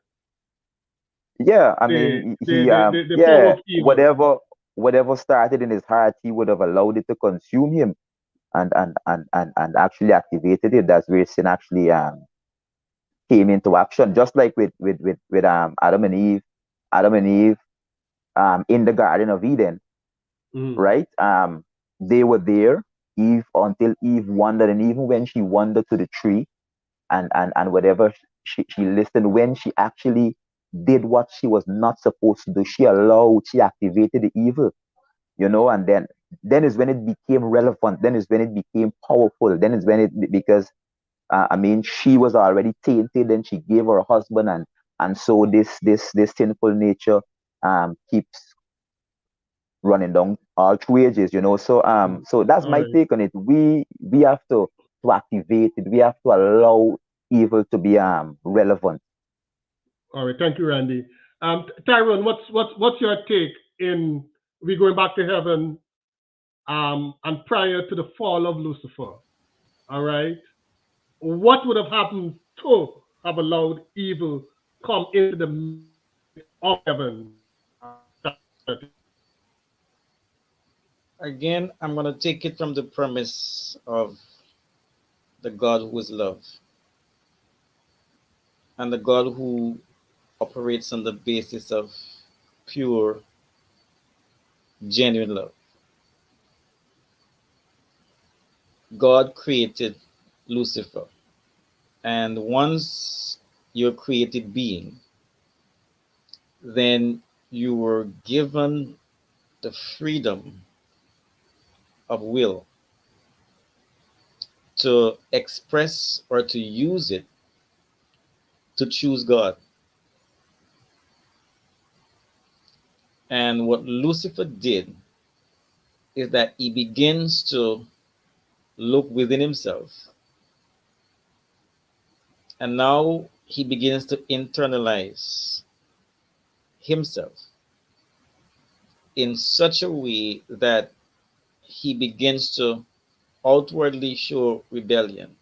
yeah, I the mean, the, he the, the, the power yeah, of evil? whatever started in his heart, he would have allowed it to consume him, and actually activated it. That's where sin actually came into action, just like with Adam and Eve in the Garden of Eden, Mm, right? They were there, Eve, until Eve wandered, and even when she wandered to the tree, and whatever she listened, when she actually did what she was not supposed to do, she activated the evil, and then is when it became relevant, then is when it became powerful, then is when because I mean, she was already tainted, and she gave her husband, and so this sinful nature keeps running down all through ages. mm. So that's All my right. take on it. We have to activate it. We have to allow evil to be relevant. All right. Thank you, Randy. Tyrone, what's your take in we going back to heaven and prior to the fall of Lucifer? All right. What would have happened to have allowed evil come into the midst of heaven? Again, I'm going to take it from the premise of the God who is love and the God who operates on the basis of pure, genuine love. God created Lucifer. And once you're a created being, then you were given the freedom of will to express or to use it to choose God. And what Lucifer did is that he begins to look within himself, and now he begins to internalize himself in such a way that he begins to outwardly show rebellion.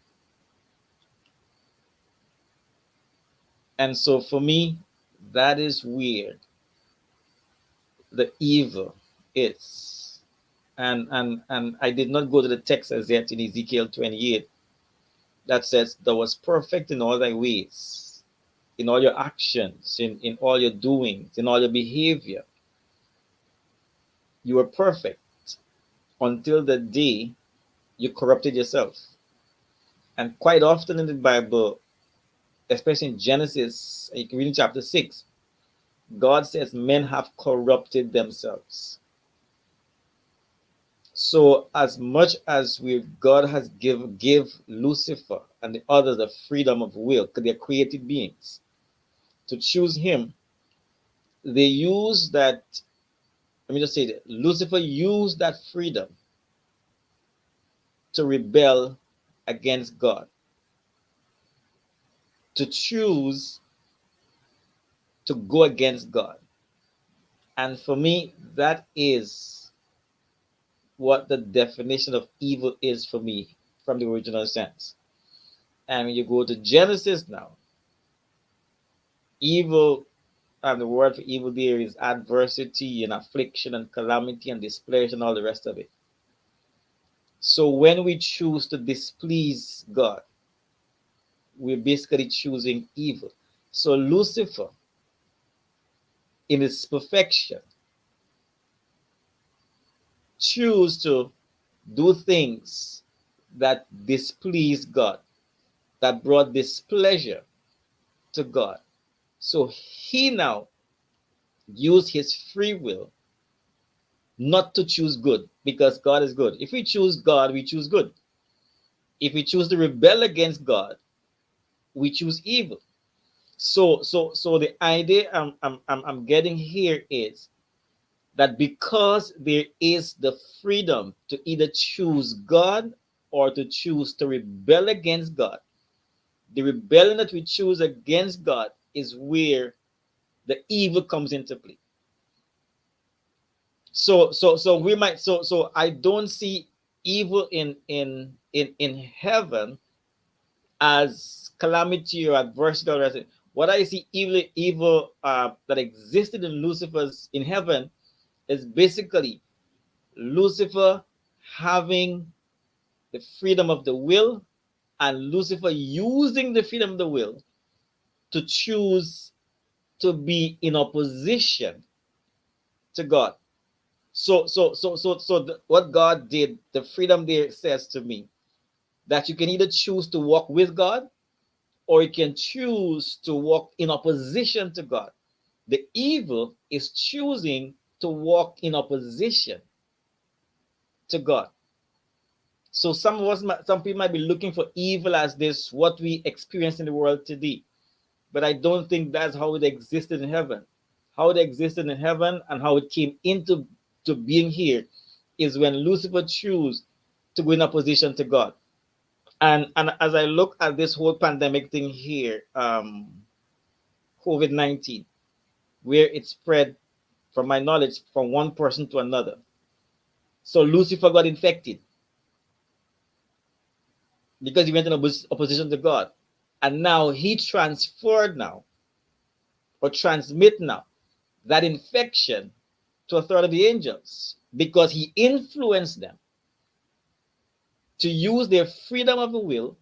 And so for me, that is where the evil is. And I did not go to the text as yet in Ezekiel 28 that says, thou was perfect in all thy ways, in all your actions, in all your doings, in all your behavior. You were perfect until the day you corrupted yourself. And quite often in the Bible, especially in Genesis, you can read in chapter 6, God says men have corrupted themselves. So as much as God has give Lucifer and the others the freedom of will, because they're created beings, to choose him, they use that, let me just say that Lucifer used that freedom to rebel against God, to choose to go against God. And for me, that is what the definition of evil is for me from the original sense. And when you go to Genesis now, evil, and the word for evil there is adversity and affliction and calamity and displeasure and all the rest of it. So when we choose to displease God, we're basically choosing evil. So Lucifer, in his perfection, choose to do things that displease God, that brought displeasure to God. So he now used his free will not to choose good because God is good. If we choose God, we choose good. If we choose to rebel against God, we choose evil. So the idea I'm getting here is that because there is the freedom to either choose God or to choose to rebel against God, the rebellion that we choose against God is where the evil comes into play. So we might so I don't see evil in heaven as calamity or adversity or anything. What I see evil that existed in Lucifer's in heaven is basically Lucifer having the freedom of the will and Lucifer using the freedom of the will to choose to be in opposition to God. What God did, the freedom there says to me that you can either choose to walk with God or you can choose to walk in opposition to God. The evil is choosing to walk in opposition to God. So some people might be looking for evil as this what we experience in the world today, but I don't think that's how it existed in heaven. How it existed in heaven and how it came into to being here is when Lucifer chose to go in opposition to God. And as I look at this whole pandemic thing here, COVID-19, where it spread, from my knowledge, from one person to another. So Lucifer got infected because he went in opposition to God. And now he transferred now, or transmit now, that infection to a third of the angels because he influenced them to use their freedom of the will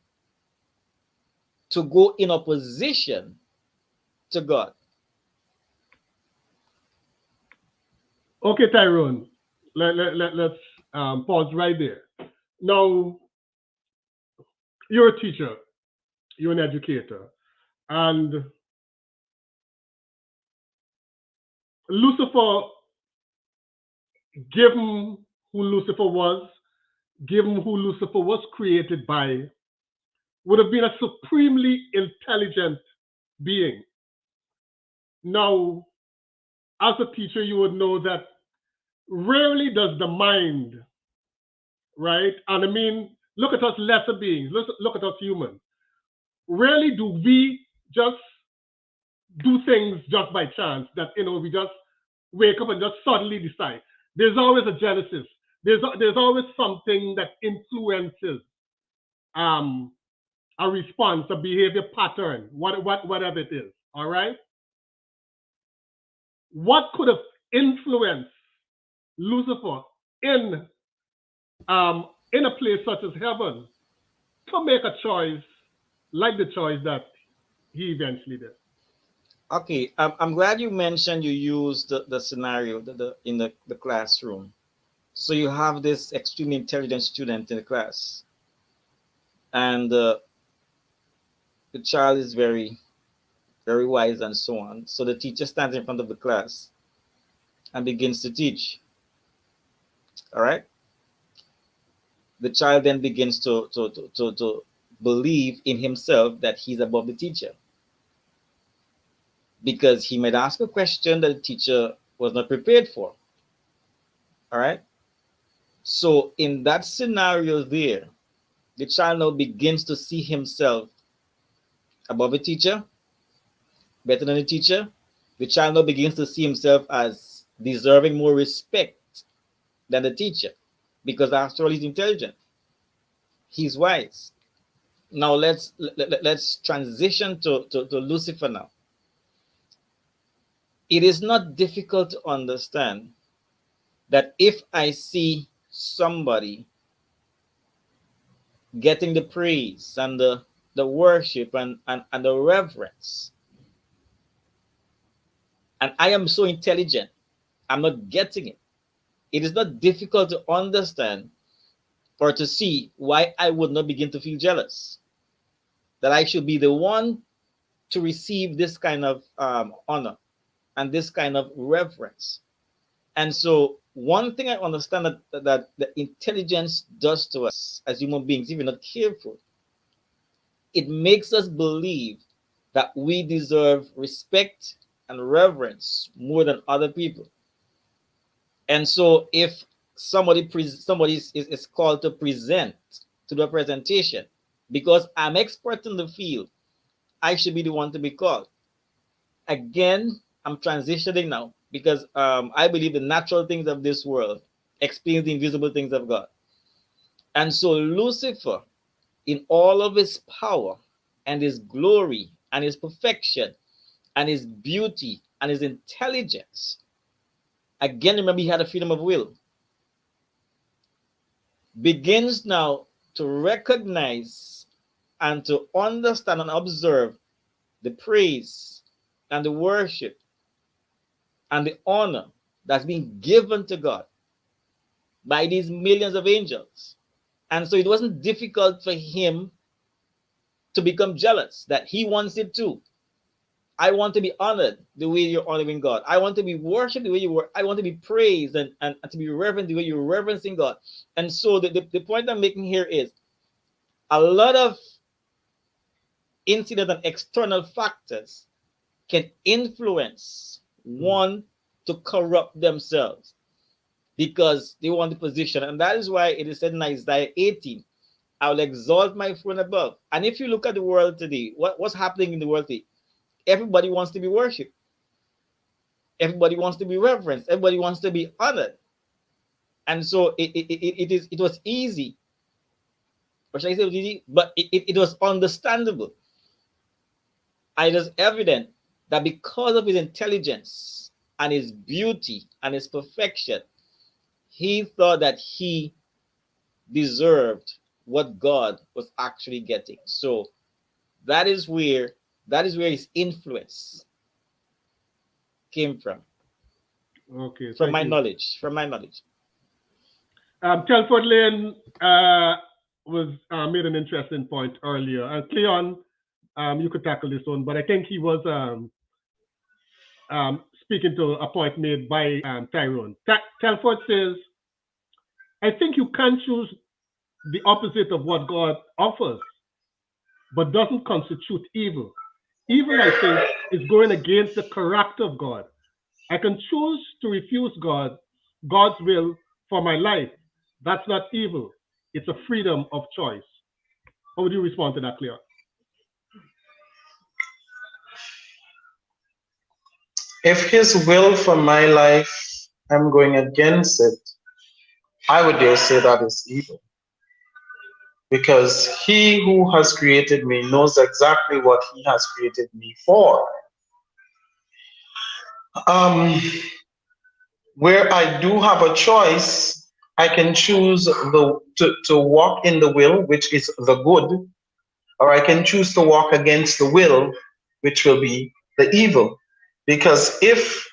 to go in opposition to God. Okay, Tyrone, let's pause right there. Now, you're a teacher, you're an educator, and Lucifer, given who Lucifer was, given who Lucifer was created by, would have been a supremely intelligent being. Now, as a teacher, you would know that rarely does the mind, right? And I mean, look at us lesser beings, look at us humans. Rarely do we just do things just by chance that, we just wake up and just suddenly decide. There's always a genesis. There's always something that influences um, a response, a behavior pattern, whatever it is. All right. What could have influenced Lucifer in in a place such as heaven to make a choice like the choice that he eventually did? Okay, I'm glad you mentioned you used the scenario in the classroom. So you have this extremely intelligent student in the class, and the child is very, very wise and so on. So the teacher stands in front of the class and begins to teach. All right. The child then begins to believe in himself that he's above the teacher because he might ask a question that the teacher was not prepared for. All right. So in that scenario there, the child now begins to see himself above the teacher, better than the teacher. The child now begins to see himself as deserving more respect than the teacher because after all, he's intelligent, he's wise. Now let's transition to Lucifer now. It is not difficult to understand that if I see somebody getting the praise and the worship and the reverence, and I am so intelligent, I'm not getting it. It is not difficult to understand or to see why I would not begin to feel jealous. That I should be the one to receive this kind of honor and this kind of reverence. And so, one thing I understand that the intelligence does to us as human beings, if we're not careful, it makes us believe that we deserve respect and reverence more than other people. And so, if somebody is called to present to the presentation, because I'm expert in the field, I should be the one to be called. Again, I'm transitioning now because I believe the natural things of this world explains the invisible things of God. And so Lucifer, in all of his power and his glory and his perfection and his beauty and his intelligence, again, remember he had a freedom of will, begins now to recognize and to understand and observe the praise and the worship and the honor that's being given to God by these millions of angels. And so it wasn't difficult for him to become jealous that he wants it too. I want to be honored the way you're honoring God. I want to be worshipped the way you were. I want to be praised and to be reverenced the way you're reverencing God. And so the point I'm making here is a lot of incident and external factors can influence one to corrupt themselves because they want the position. And that is why it is said in Isaiah 18, I will exalt my throne above. And if you look at the world today, what's happening in the world today? Everybody wants to be worshipped. Everybody wants to be reverenced. Everybody wants to be honored. And so it was easy, or should I say it was easy? But it was understandable. It is evident that because of his intelligence and his beauty and his perfection, he thought that he deserved what God was actually getting. So that is where his influence came from. Okay, From thank my you. knowledge. From my knowledge. Telford Lane, was made an interesting point earlier. And Cleon, you could tackle this one, but I think he was speaking to a point made by Tyrone. Telford says, I think you can choose the opposite of what God offers, but doesn't constitute evil. Evil, I think, is going against the character of God. I can choose to refuse God's will for my life. That's not evil. It's a freedom of choice. How would you respond to that, Cleo? If his will for my life, I'm going against it, I would dare say that is evil. Because he who has created me knows exactly what he has created me for. Um, where I do have a choice, I can choose to walk in the will, which is the good, or I can choose to walk against the will, which will be the evil. Because if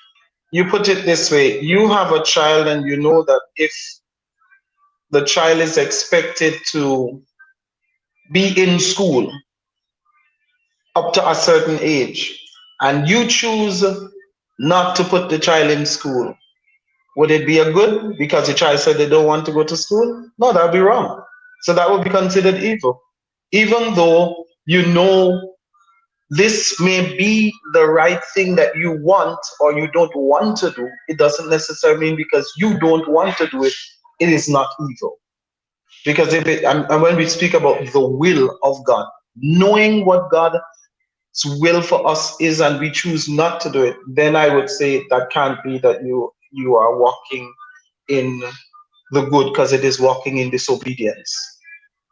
you put it this way, you have a child and you know that if the child is expected to be in school up to a certain age, and you choose not to put the child in school, would it be a good because the child said they don't want to go to school? No, that would be wrong. So that would be considered evil. Even though you know this may be the right thing that you want or you don't want to do, it doesn't necessarily mean because you don't want to do it, it is not evil. Because if it, and when we speak about the will of God, knowing what God's will for us is and we choose not to do it, then I would say that can't be that you are walking in the good, because it is walking in disobedience,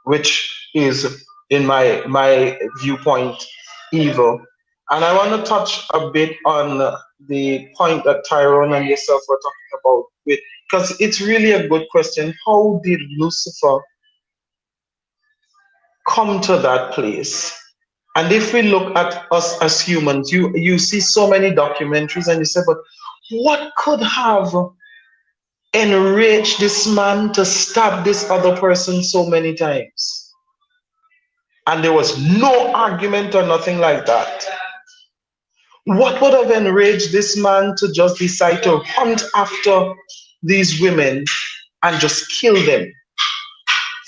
which is in my viewpoint evil. And I want to touch a bit on the point that Tyrone and yourself were talking about, with because it's really a good question. How did Lucifer come to that place? And if we look at us as humans, you see so many documentaries and you say, but what could have enraged this man to stab this other person so many times? And there was no argument or nothing like that. What would have enraged this man to just decide to hunt after these women and just kill them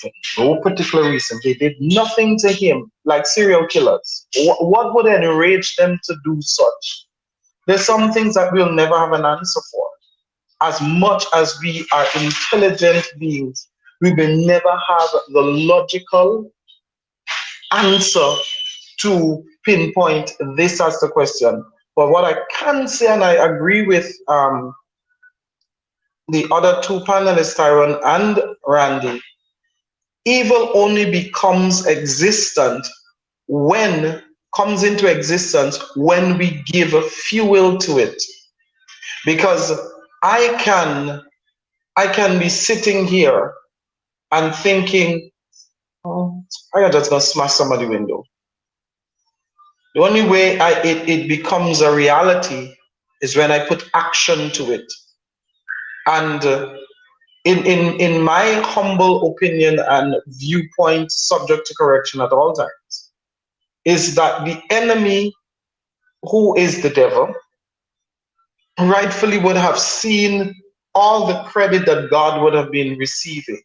for no particular reason? They did nothing to him, like serial killers. What would enrage them to do such? There's some things that we'll never have an answer for. As much as we are intelligent beings, we will never have the logical answer to pinpoint this as the question. But what I can say, and I agree with the other two panelists, Tyrone and Randy, evil only becomes existent when comes into existence when we give fuel to it. Because I can be sitting here and thinking, oh, I'm just gonna smash somebody window. The only way it becomes a reality is when I put action to it. And in my humble opinion and viewpoint, subject to correction at all times, is that the enemy, who is the devil, rightfully would have seen all the credit that God would have been receiving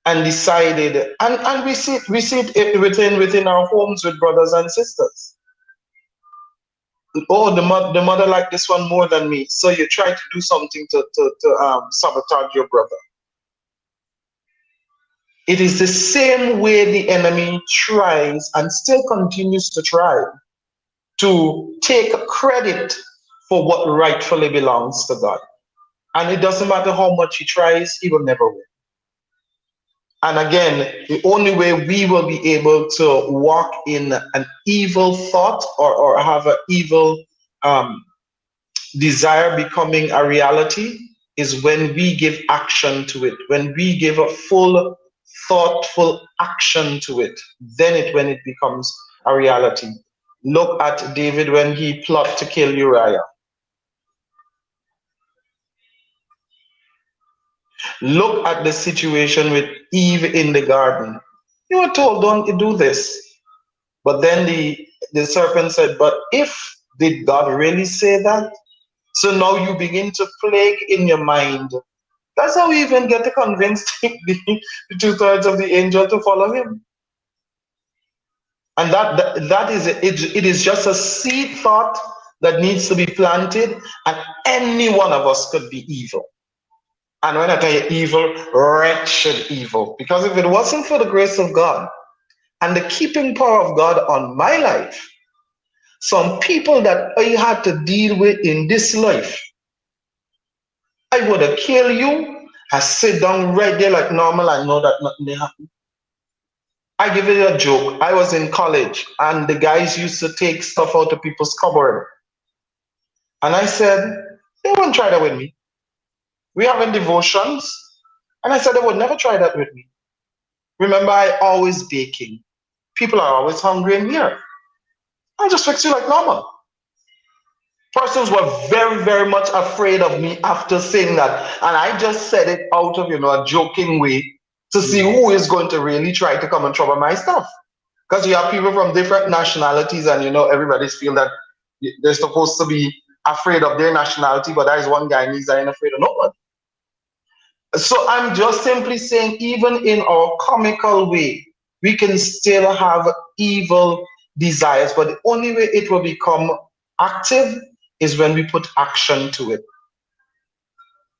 and decided, and we see it within our homes with brothers and sisters. Oh, the mother liked this one more than me, so you try to do something to sabotage your brother. It is the same way the enemy tries and still continues to try to take credit for what rightfully belongs to God. And it doesn't matter how much he tries, he will never win. And again, the only way we will be able to walk in an evil thought or have an evil desire becoming a reality is when we give action to it. When we give a full, thoughtful action to it, then when it becomes a reality. Look at David when he plotted to kill Uriah. Look at the situation with Eve in the garden. You were told, don't do this. But then the serpent said, but if did God really say that? So now you begin to plague in your mind. That's how we even get to convince the two-thirds of the angel to follow him. And that is it. It is just a seed thought that needs to be planted, and any one of us could be evil. And when I tell you evil, wretched evil. Because if it wasn't for the grace of God and the keeping power of God on my life, some people that I had to deal with in this life, I would have killed you. I sit down right there like normal. I know that nothing happened. I give you a joke. I was in college and the guys used to take stuff out of people's cupboard. And I said, they wouldn't try that with me. We having devotions. And I said, they would never try that with me. Remember, I always baking. People are always hungry in here. I'll just fix you like normal. Persons were very, very much afraid of me after saying that. And I just said it out of, a joking way to see who is going to really try to come and trouble my stuff. Because you have people from different nationalities and, everybody's feel that they're supposed to be afraid of their nationality, but there is one guy and he's ain't afraid of no one. So I'm just simply saying, even in our comical way, we can still have evil desires, but the only way it will become active is when we put action to it.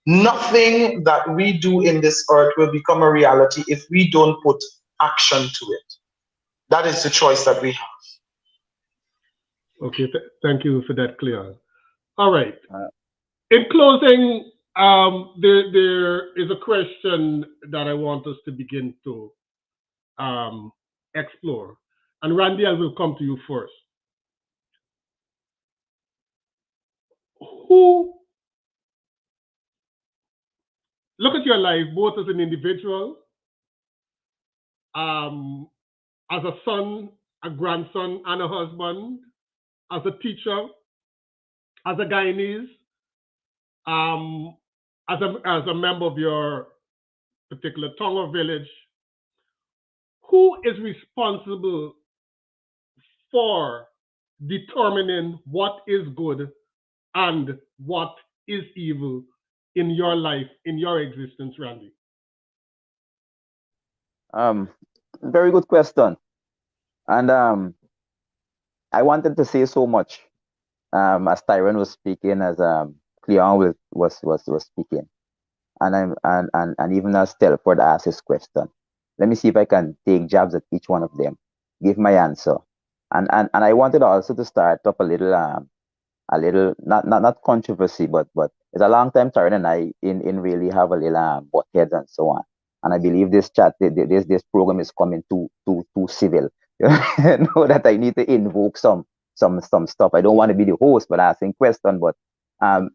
Nothing that we do in this earth will become a reality if we don't put action to it. That is the choice that we have. Okay, thank you for that, Cleon. All right. Uh, In closing, there is a question that I want us to begin to explore. And Randy, I will come to you first. Who look at your life both as an individual, um, as a son, a grandson, and a husband, as a teacher, as a Guyanese, um, as a member of your particular tongue or village. Who is responsible for determining what is good and what is evil in your life, in your existence, Randy? um, Very good question. And I wanted to say so much as Tyron was speaking, as Cleon was speaking, and even as Telford asked his question. Let me see if I can take jabs at each one of them, give my answer, and I wanted also to start up a little not controversy, but it's a long time Tyron and I in really have a little butt heads and so on. And I believe this this program is coming too civil. You know that I need to invoke some stuff. I don't want to be the host, but asking question. But um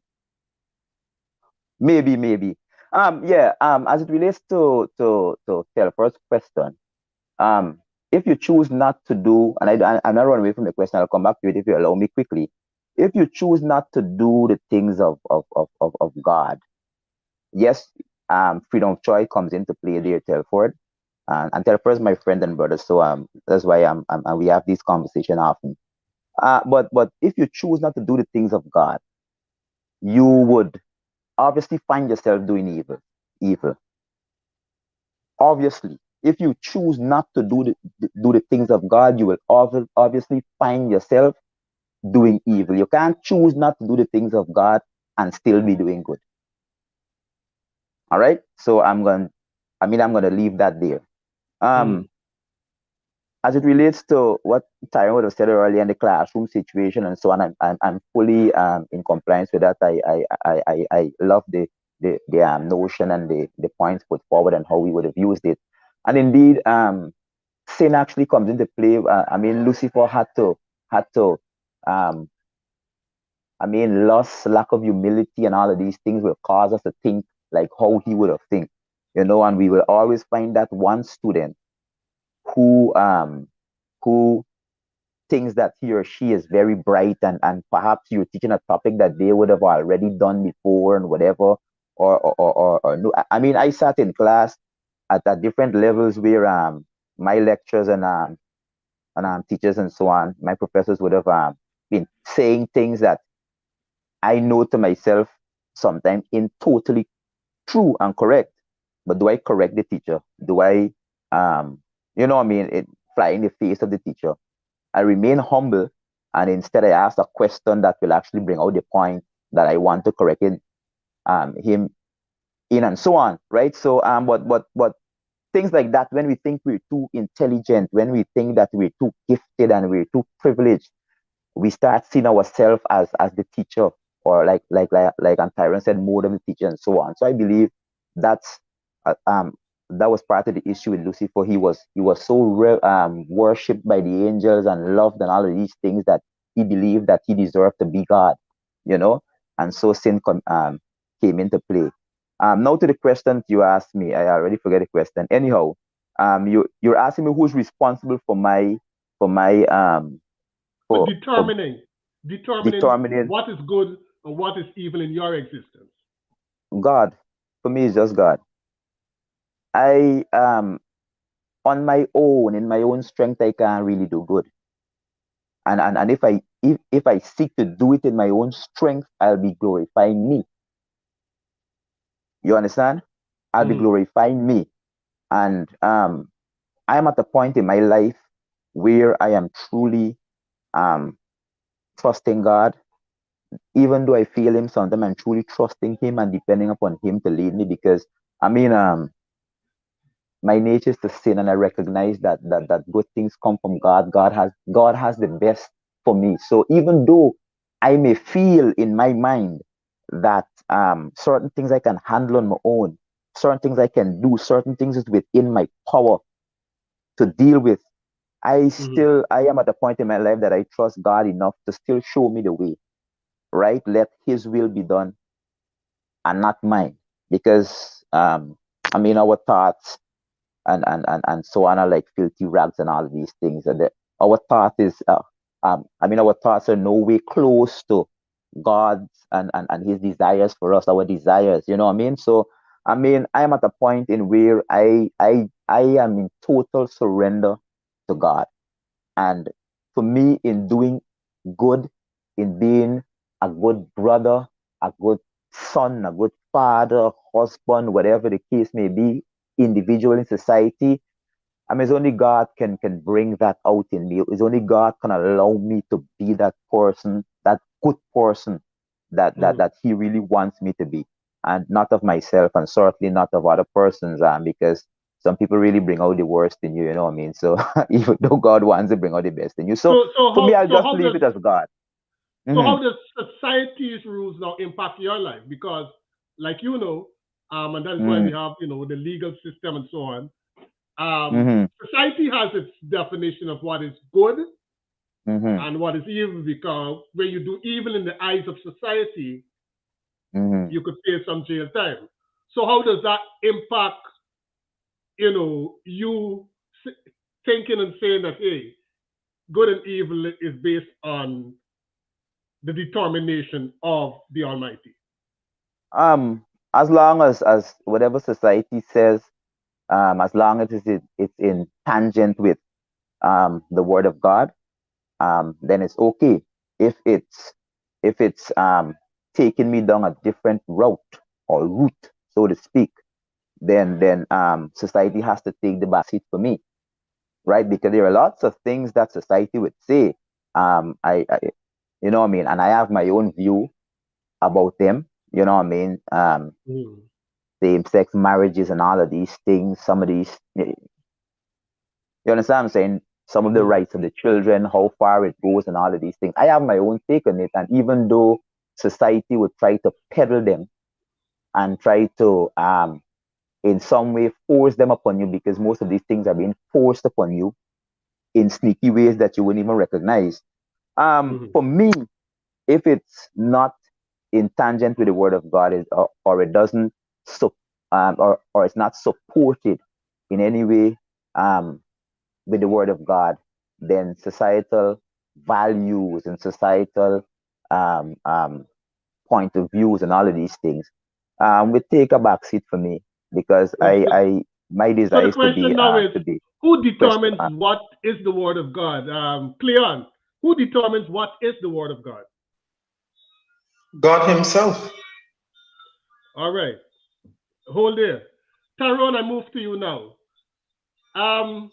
maybe yeah, as it relates to tell first question, um if you choose not to do, and I'm not running away from the question, I'll come back to it if you allow me quickly. If you choose not to do the things of God, yes, freedom of choice comes into play there, Telford. And Telford is my friend and brother, so that's why and we have this conversation often. But if you choose not to do the things of God, you would obviously find yourself doing evil. Obviously, if you choose not to do the things of God, you will obviously find yourself doing evil. You can't choose not to do the things of God and still be doing good. All right. So I'm gonna leave that there. Mm. Um, as it relates to what Tyron would have said earlier in the classroom situation and so on, I'm fully in compliance with that. I love the notion and the points put forward and how we would have used it. And indeed, sin actually comes into play. Lucifer had to um, lust, lack of humility, and all of these things will cause us to think like how he would have think, and we will always find that one student who who thinks that he or she is very bright, and perhaps you're teaching a topic that they would have already done before and whatever, or no. I sat in class at different levels where my lectures and teachers and so on, my professors would have been saying things that I know to myself sometimes in totally true and correct. But do I correct the teacher? Do I, you know what I mean, fly in the face of the teacher? I remain humble, and instead I ask a question that will actually bring out the point that I want to correct him in, and so on, right? So, but things like that, when we think we're too intelligent, when we think that we're too gifted and we're too privileged, we start seeing ourselves as the teacher, or like Tyron said, more than the teacher, and so on. So I believe that's that was part of the issue with Lucifer. He was so worshipped by the angels and loved and all of these things that he believed that he deserved to be God, you know, and so came into play. Now to the question you asked me, I already forget the question. Anyhow, you're asking me who's responsible for For for determining determining what is good and what is evil in your existence. God. For me, it's just God. I on my own, in my own strength, I can't really do good. And if I seek to do it in my own strength, I'll be glorifying me. You understand? I'll be Mhm. glorifying me. And I am at a point in my life where I am truly um trusting God. Even though I feel him sometimes, I'm truly trusting him and depending upon him to lead me, because I mean my nature is to sin, and I recognize that good things come from God. God has the best for me. So even though I may feel in my mind that certain things I can handle on my own, certain things I can do, certain things is within my power to deal with, Mhm. I am at a point in my life that I trust God enough to still show me the way. Right? Let his will be done and not mine. Because I mean our thoughts and so on are like filthy rags and all of these things. And our thought is I mean our thoughts are no way close to God's and his desires for us, our desires, you know what I mean? So I mean I'm at a point in where I am in total surrender to God. And for me, in doing good, in being a good brother, a good son, a good father, husband, whatever the case may be, individual in society, I mean, it's only God can bring that out in me. It's only God can allow me to be that person, that good person Mhm. that He really wants me to be, and not of myself, and certainly not of other persons. Because some people really bring out the worst in you. You know what I mean? So even though God wants to bring out the best in you, so for me, I'll So just leave it as God. Hmm. how does society's rules now impact your life? Because, like and that is why Hmm. we have the legal system and so on. Hmm. Society has its definition of what is good Hmm. and what is evil. Because when you do evil in the eyes of society, Hmm. you could face some jail time. So how does that impact you thinking and saying that, hey, good and evil is based on the determination of the Almighty? As long as whatever society says, as long as it's in tangent with the word of God, then it's okay. If it's taking me down a different route, so to speak, then society has to take the back seat for me, right? Because there are lots of things that society would say. I you know what I mean, and I have my own view about them. You know what I mean? Mm. Same-sex marriages and all of these things. Some of these, you understand what I'm saying? Some of the Mm. rights of the children, how far it goes, and all of these things. I have my own take on it, and even though society would try to peddle them and try to, in some way, force them upon you, because most of these things are being forced upon you in sneaky ways that you wouldn't even recognize. Mm. For me, if it's not in tangent with the word of God, or it doesn't, so, or it's not supported in any way, um, with the word of God, then societal values and societal um, um, point of views and all of these things would take a back seat for me, because So, I my so desire the is to question be now is, to be. Who Question. determines what is the word of God? Cleon, who determines what is the word of God? God Himself. All right, hold there. Tyrone, I move to you now. Um,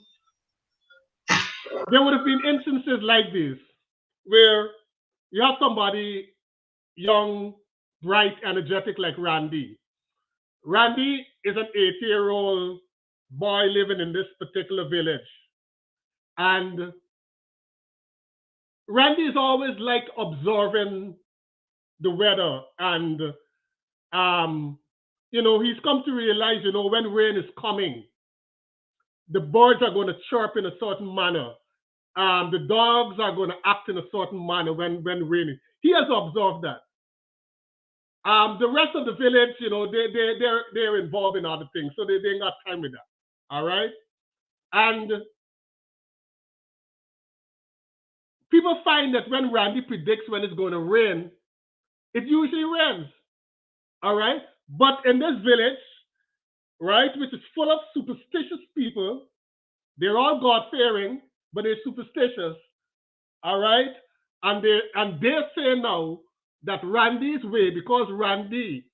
there would have been instances like this where you have somebody young, bright, energetic like Randy. Randy is an 80-year-old boy living in this particular village. And Randy is always like observing the weather and um, he's come to realize, when rain is coming, the birds are going to chirp in a certain manner. The dogs are going to act in a certain manner when raining. He has observed that. The rest of the village, they're involved in other things, so they ain't got time with that. All right, and people find that when Randy predicts when it's going to rain, it usually rains. All right, but in this village, right, which is full of superstitious people, they're all God fearing, but they're superstitious. All right, and they're saying now that Randy's way, because Randy,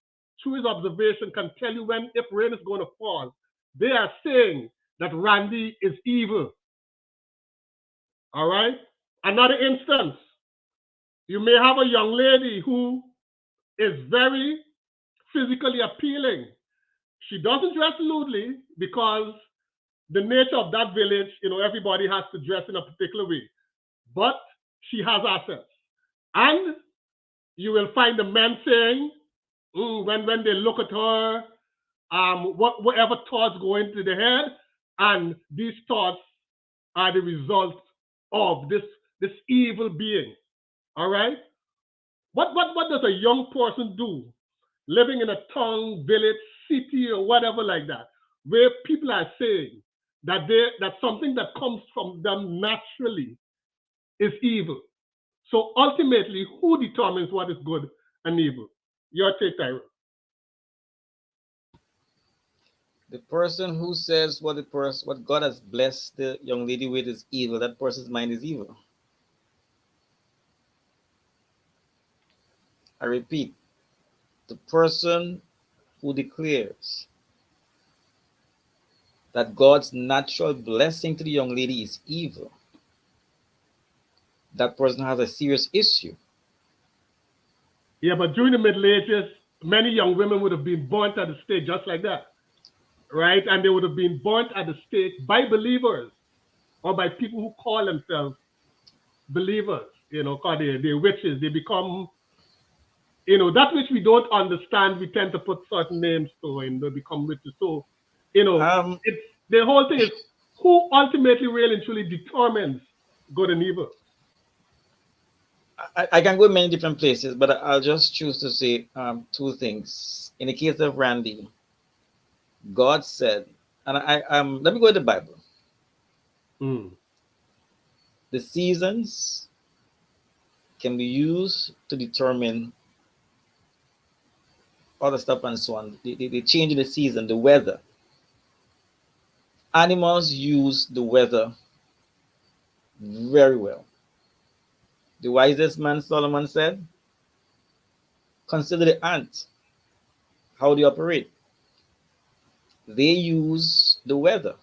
through his observation, can tell you when if rain is going to fall. They are saying that Randy is evil. All right. Another instance, you may have a young lady who is very physically appealing. She doesn't dress lewdly because the nature of that village, everybody has to dress in a particular way. But she has assets. And you will find the men saying, when they look at her, whatever thoughts go into the head, and these thoughts are the result of this evil being. All right? What does a young person do living in a town, village, city, or whatever like that, where people are saying that something that comes from them naturally is evil? So ultimately, who determines what is good and evil? Your take, Tyra. The person who says what God has blessed the young lady with is evil, that person's mind is evil. I repeat, the person who declares that God's natural blessing to the young lady is evil, that person has a serious issue. Yeah, but during the Middle Ages, many young women would have been burnt at the stake just like that, right? And they would have been burnt at the stake by believers or by people who call themselves believers, because they're witches. They become, that which we don't understand, we tend to put certain names to, and they become witches. So, it's the whole thing is who ultimately really and truly determines good and evil. I can go many different places, but I'll just choose to say two things. In the case of Randy, God said, and let me go to the Bible. Mm. The seasons can be used to determine other stuff and so on. They change in the season, the weather. Animals use the weather very well. The wisest man, Solomon, said, consider the ant, how they operate. They use the weather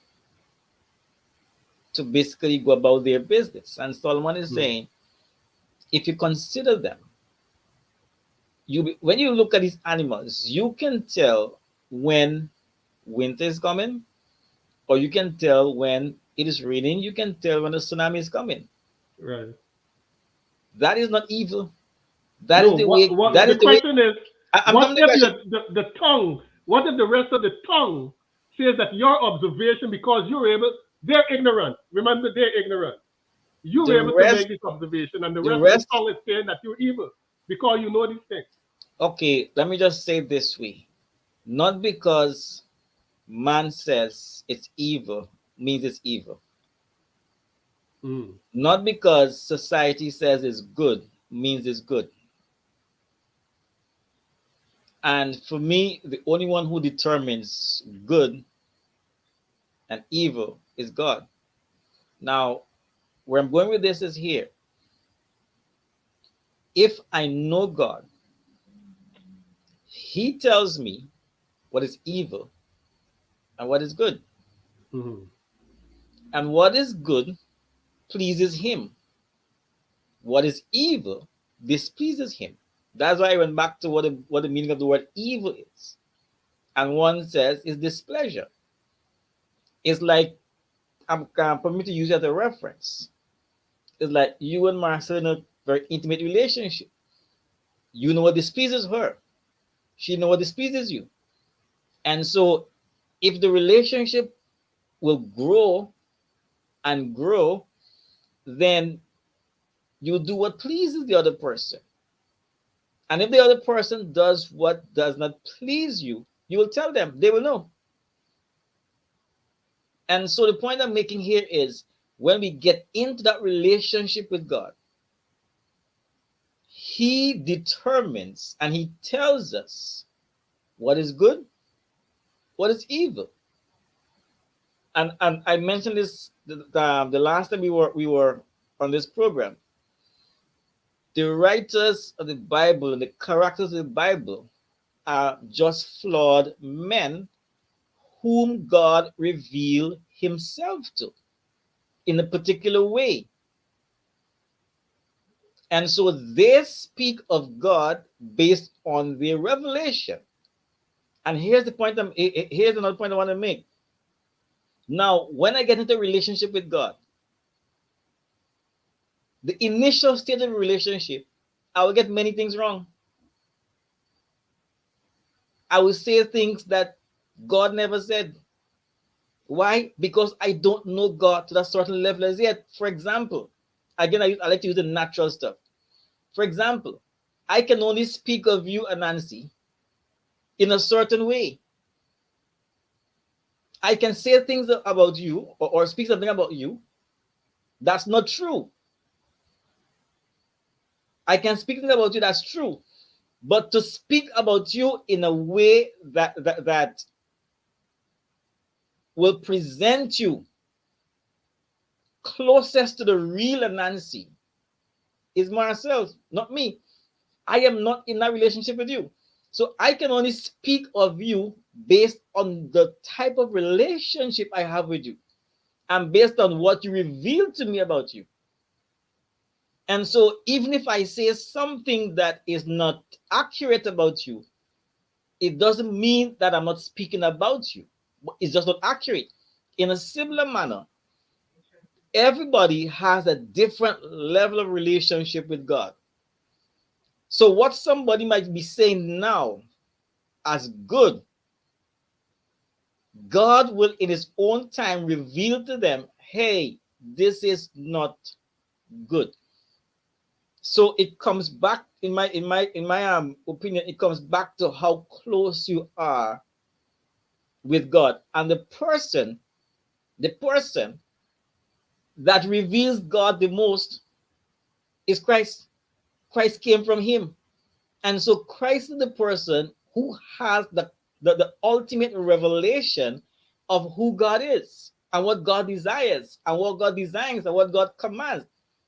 to basically go about their business. And Solomon is saying, if you consider them, when you look at these animals, you can tell when winter is coming, or you can tell when it is raining. You can tell when the tsunami is coming. Right. That is not evil. That No, is the way. what That the is the way. question is, I'm what coming to the if question. the tongue, what if the rest of the tongue says that your observation, because you're able, they're ignorant. Remember, they're ignorant. You're The able to rest, make this observation, and the the rest of the rest. tongue is saying that you're evil because you know these things. Okay, let me just say it this way: not because man says it's evil means it's evil. Mm. Not because society says it's good means it's good. And for me, the only one who determines good and evil is God. Now, where I'm going with this is here. If I know God, He tells me what is evil and what is good. Mm-hmm. And what is good pleases Him. What is evil displeases Him. That's why I went back to what the meaning of the word evil is. And one says is displeasure. It's like, for me to use it as a reference, it's like you and Marcel in a very intimate relationship. You know what displeases her. She know what displeases you. And so if the relationship will grow and grow, then you do what pleases the other person. And if the other person does what does not please you, you will tell them, they will know. And so the point I'm making here is when we get into that relationship with God, He determines and He tells us what is good, what is evil. And I mentioned this the last time we were on this program. The writers of the Bible and the characters of the Bible are just flawed men whom God revealed Himself to in a particular way. And so they speak of God based on their revelation. And here's the point. Here's another point I want to make. Now, when I get into a relationship with God, the initial stage of a relationship, I will get many things wrong. I will say things that God never said. Why? Because I don't know God to that certain level as yet. For example, again, I like to use the natural stuff. For example, I can only speak of you and Nancy in a certain way. I can say things about you or speak something about you that's not true. I can speak things about you that's true, but to speak about you in a way that will present you closest to the real Nancy is Marcel, not me. I am not in that relationship with you. So I can only speak of you based on the type of relationship I have with you and based on what you reveal to me about you. And so even if I say something that is not accurate about you, it doesn't mean that I'm not speaking about you. It's just not accurate. In a similar manner, everybody has a different level of relationship with God. So what somebody might be saying now as good, God will in His own time reveal to them, hey, this is not good. So it comes back in my opinion, it comes back to how close you are with God. And the person that reveals God the most is Christ. Christ came from Him. And so Christ is the person who has the ultimate revelation of who God is and what God desires and what God designs and what God commands.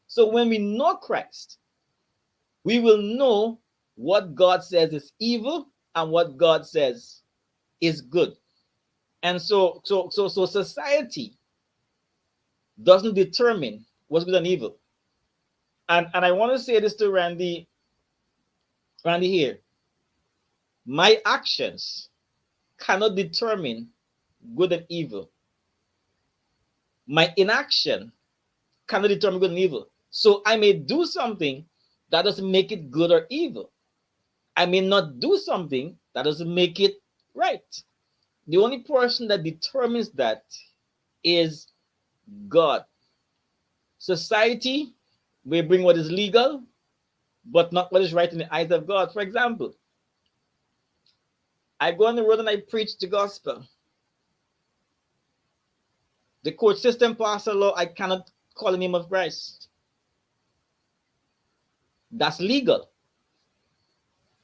So when we know Christ, we will know what God says is evil and what God says is good. And so society doesn't determine what's good and evil. And I want to say this to Randy here. My actions cannot determine good and evil. My inaction cannot determine good and evil. So I may do something that doesn't make it good or evil. I may not do something that doesn't make it right. The only person that determines that is God. Society may bring what is legal, but not what is right in the eyes of God. For example, I go on the road and I preach the gospel. The court system passed a law I cannot call the name of Christ. That's legal.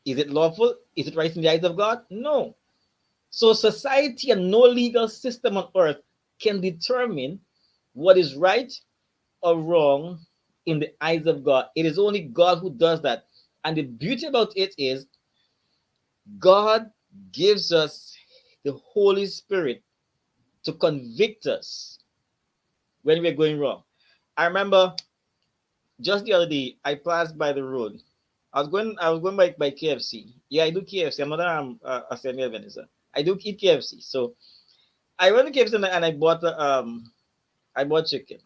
Is it lawful? Is it right in the eyes of God? No. So society and no legal system on earth can determine what is right or wrong in the eyes of God. It is only God who does that. And the beauty about it is God gives us the Holy Spirit to convict us when we're going wrong. I remember just the other day, I passed by the road. I was going by KFC. Yeah, I do KFC. I'm not a semi Ebenezer. I do eat KFC. So I went to KFC and I bought chicken.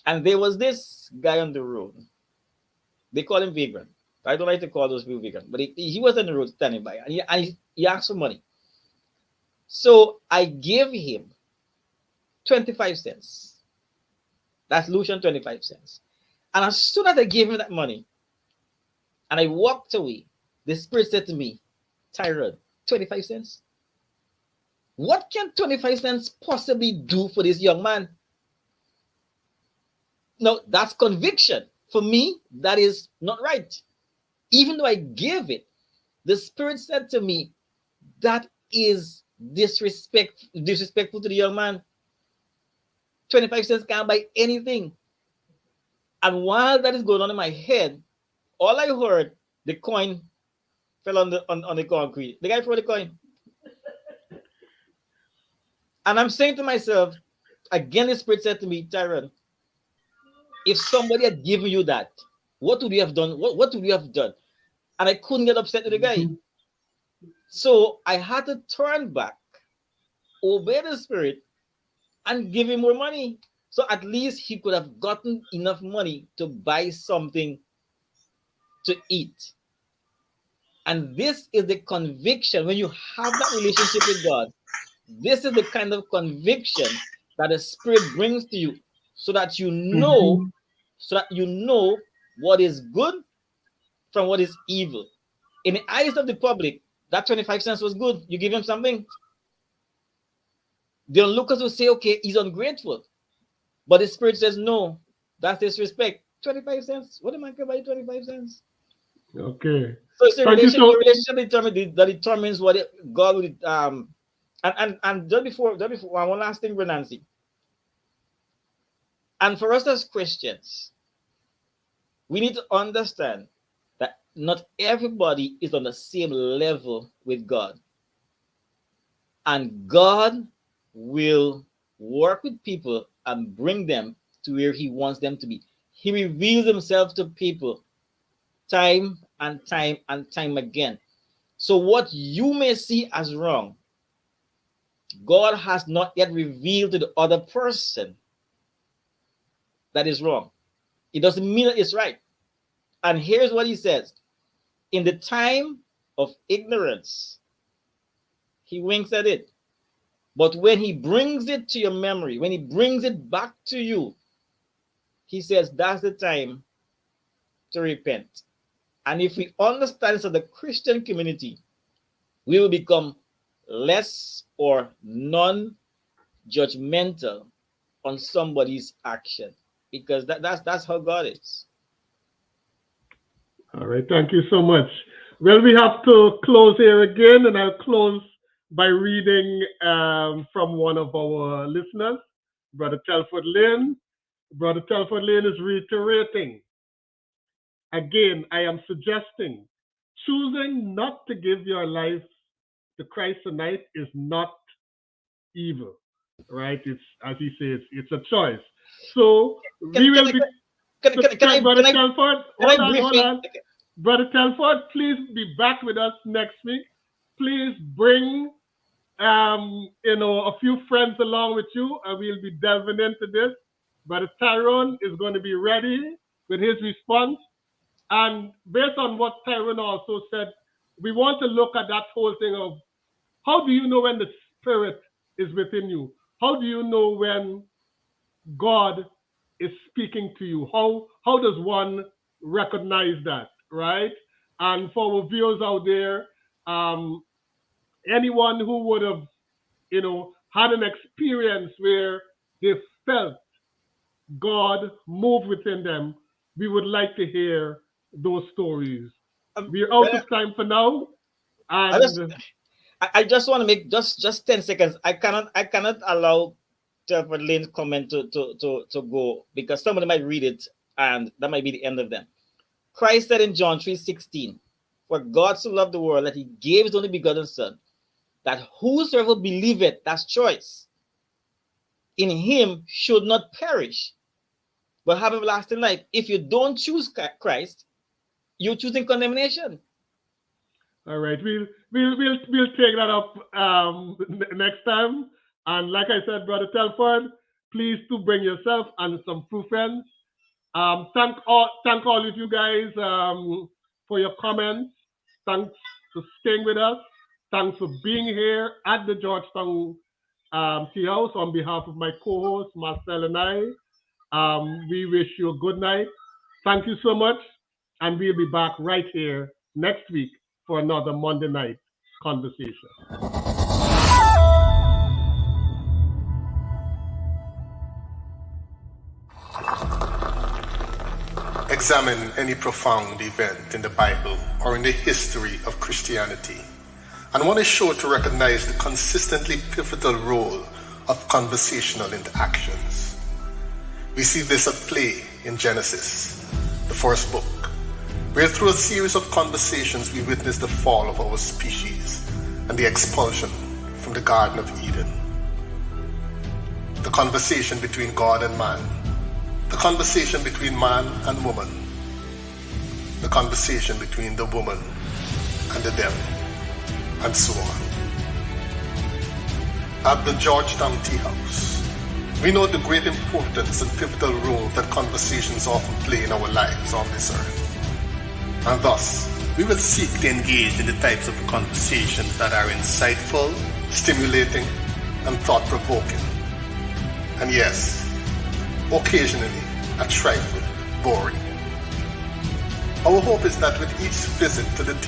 And there was this guy on the road. They call him vegan. I don't like to call those people vegan, but he was on the road standing by, and he asked for money. So I gave him 25 cents. That's Lucian 25 cents. And as soon as I gave him that money and I walked away, the spirit said to me, Tyrod, 25 cents? What can 25 cents possibly do for this young man? No, that's conviction. For me, that is not right. Even though I gave it, the spirit said to me, that is disrespectful to the young man. 25 cents can't buy anything. And while that is going on in my head, all I heard, the coin fell on the concrete. The guy threw the coin. And I'm saying to myself, again, the spirit said to me, Tyrone, if somebody had given you that, what would you have done? What would you have done? And I couldn't get upset with the guy. So I had to turn back, obey the spirit, and give him more money. So at least he could have gotten enough money to buy something to eat. And this is the conviction. When you have that relationship with God, this is the kind of conviction that the Spirit brings to you, so that you know, what is good from what is evil. In the eyes of the public, that 25 cents was good. You give him something. The onlookers will say, okay, he's ungrateful. But the Spirit says, no, that's disrespect. 25 cents? What am I going to buy 25 cents? Okay. So it's a Thank you so relationship that determines what God would and just before one last thing, Nancy. And for us as Christians, we need to understand that not everybody is on the same level with God. And God will work with people and bring them to where He wants them to be. He reveals Himself to people time and time and time again. So what you may see as wrong, God has not yet revealed to the other person that is wrong. It doesn't mean that it's right. And here's what He says. In the time of ignorance, He winks at it. But when He brings it to your memory, when He brings it back to you, He says that's the time to repent. And if we understand this as a Christian community, we will become less or non-judgmental on somebody's action, because that's how God is. All right, thank you so much. Well, we have to close here again, and I'll close by reading from one of our listeners, Brother Telford Lane. Brother Telford Lane is reiterating, again, I am suggesting choosing not to give your life to Christ tonight is not evil, right? It's, as he says, it's a choice. So we Can, will can, be, Brother can Telford, I hold briefly? on. Brother Telford, please be back with us next week. Please bring, a few friends along with you, and we'll be delving into this. Brother Tyrone is going to be ready with his response. And based on what Tyrone also said, we want to look at that whole thing of how do you know when the Spirit is within you? How do you know when God is speaking to you? How does one recognize that, right? And for our viewers out there, anyone who would have, had an experience where they felt God move within them, we would like to hear those stories. We're out Brother, of time for now, I just and I just want to make just 10 seconds. I cannot allow Telford Lane's comment to go, because somebody might read it and that might be the end of them. Christ said in John 3:16, for God so loved the world that he gave his only begotten son, that whosoever believeth, that's choice, in him should not perish, but have everlasting life. If you don't choose Christ, you're choosing condemnation. All right, we'll take that up next time. And like I said, Brother Telford, please do bring yourself and some true friends. Thank all of you guys for your comments. Thanks for staying with us. Thanks for being here at the Georgetown Tea House. On behalf of my co-host Marcel and I, we wish you a good night. Thank you so much, and we'll be back right here next week for another Monday night conversation. Examine any profound event in the Bible or in the history of Christianity, and one is sure to recognize the consistently pivotal role of conversational interactions. We see this at play in Genesis, the first book, where through a series of conversations we witness the fall of our species and the expulsion from the Garden of Eden. The conversation between God and man, the conversation between man and woman, the conversation between the woman and the devil, and so on. At the Georgetown Tea House, we know the great importance and pivotal role that conversations often play in our lives on this earth. And thus, we will seek to engage in the types of conversations that are insightful, stimulating, and thought-provoking. And yes, occasionally a trifle boring. Our hope is that with each visit to the